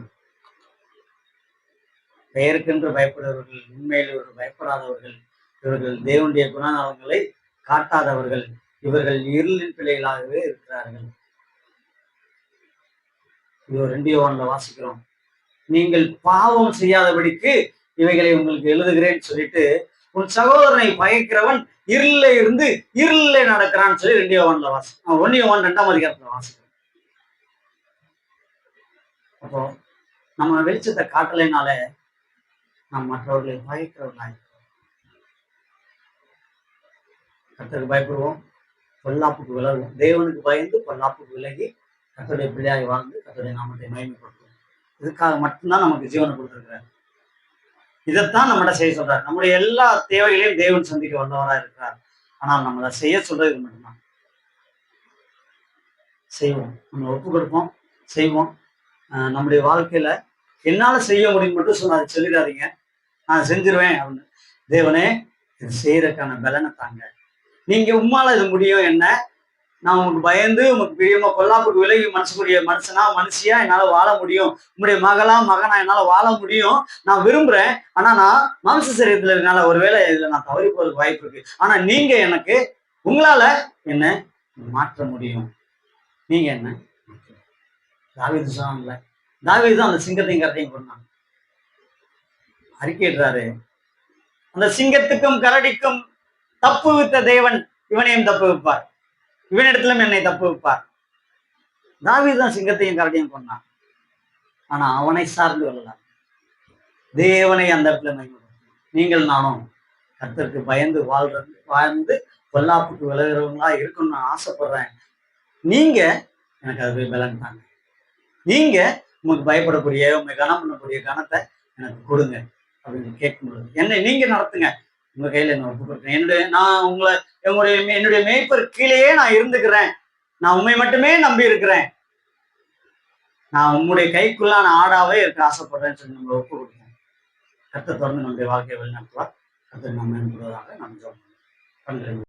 பெயருக்கென்று பயப்படுபவர்கள், உண்மையில் இவர்கள் பயப்படாதவர்கள், இவர்கள் தேவனுடைய குணநலங்களை காட்டாதவர்கள், இவர்கள் இருளின் பிள்ளைகளாகவே இருக்கிறார்கள். இது 2 யோவான்ல வாசிக்கிறோம். நீங்கள் பாவம் செய்யாதபடிக்கு இவைகளை உங்களுக்கு எழுதுகிறேன்னு சொல்லிட்டு, உன் சகோதரனை பயக்கிறவன் இருளில இருந்து இருளில நடக்கிறான்னு சொல்லி 2 யோவான்ல வாசிக்கிறோம். 1 யோவான் 2ஆம் அதிகாரத்துல வாசிக்கிறோம். அப்போ நம்ம வெளிச்சத்தை காட்டலைனால நாம் மற்றவர்களை பயக்கிறவர்களாக கர்த்தருக்கு பயப்படுவோம், பொல்லாப்புக்கு விலகுவோம். தேவனுக்கு பயந்து பொல்லாப்புக்கு விலகி கர்த்தருடைய பிள்ளையாக வாழ்ந்து கர்த்தருடைய நாமத்தை மகிமைப்படுத்துவோம். இதுக்காக மட்டும்தான் நமக்கு ஜீவனை கொடுத்திருக்கிறார். இதைத்தான் நம்மகிட்ட செய்ய சொல்றாரு. நம்முடைய எல்லா தேவைகளையும் தேவன் சந்திக்க வல்லவராக இருக்கிறார். ஆனால் நம்மளை செய்ய சொல்றது இது மட்டும்தான். செய்வோம், நம்ம ஒப்பு கொடுப்போம், செய்வோம். நம்முடைய வாழ்க்கையில என்னால செய்ய முடியும் மட்டும் சொல்லிடாதீங்க, நான் செஞ்சிருவேன் அப்படின்னு. தேவனே இது செய்யறதுக்கான பலனை தாங்க, நீங்க உம்மால இது முடியும், என்ன நான் உமக்கு பயந்து உமக்கு பிரியமா பொல்லாப்புக்கு விலகி மனசுக்குரிய மனுஷியா என்னால வாழ முடியும். உங்களுடைய மகனா என்னால வாழ முடியும். நான் விரும்புறேன். ஆனா நான் மாம்ச சரீரத்துல இருக்கனால ஒருவேளை இதுல நான் தவறி போறதுக்கு வாய்ப்பு இருக்கு. ஆனா நீங்க எனக்கு உங்களால என்ன மாற்ற முடியும். நீங்க என்ன தாவீது சொன்னான்ல, தாவீது தான் அந்த சிங்கத்தையும் கரடியும் கொண்டான். அறிக்கையிடுறாரு, அந்த சிங்கத்துக்கும் கரடிக்கும் தப்பு வித்த தேவன் இவனையும் தப்பு வைப்பார், இவனிடத்திலும் என்னை தப்பு வைப்பார். தாவீது தான் சிங்கத்தையும் கரடியும் கொண்டான். ஆனா அவனை சார்ந்து வரலாம், தேவனை அந்த இடத்துல நீங்கள் நானும் கர்த்தருக்கு பயந்து வாழ்ந்து பொல்லாப்புக்கு விலகிறவங்களா இருக்கணும்னு நான் ஆசைப்படுறேன். நீங்க எனக்கு அது போய் பலன் தாங்க. நீங்க உங்களுக்கு பயப்படக்கூடிய உங்க கனம் பண்ணக்கூடிய கணத்தை எனக்கு கொடுங்க அப்படின்னு கேட்கும்போது என்னை நீங்க நடத்துங்க, உங்க கையில என்ன ஒப்பு கொடுக்குறேன். என்னுடைய மேய்ப்பர் கீழேயே நான் இருந்துக்கிறேன். நான் உண்மை மட்டுமே நம்பி இருக்கிறேன். நான் உங்களுடைய கைக்குள்ளான ஆடாவே இருக்க ஆசைப்படுறேன்னு சொல்லி நம்மளை ஒப்பு கொடுக்கணும். கர்த்தர் தொடர்ந்து நம்முடைய வாழ்க்கையை வழிநடத்துவார். கர்த்தர் நம்ம என்பதாக நம்ம சொல்றோம்.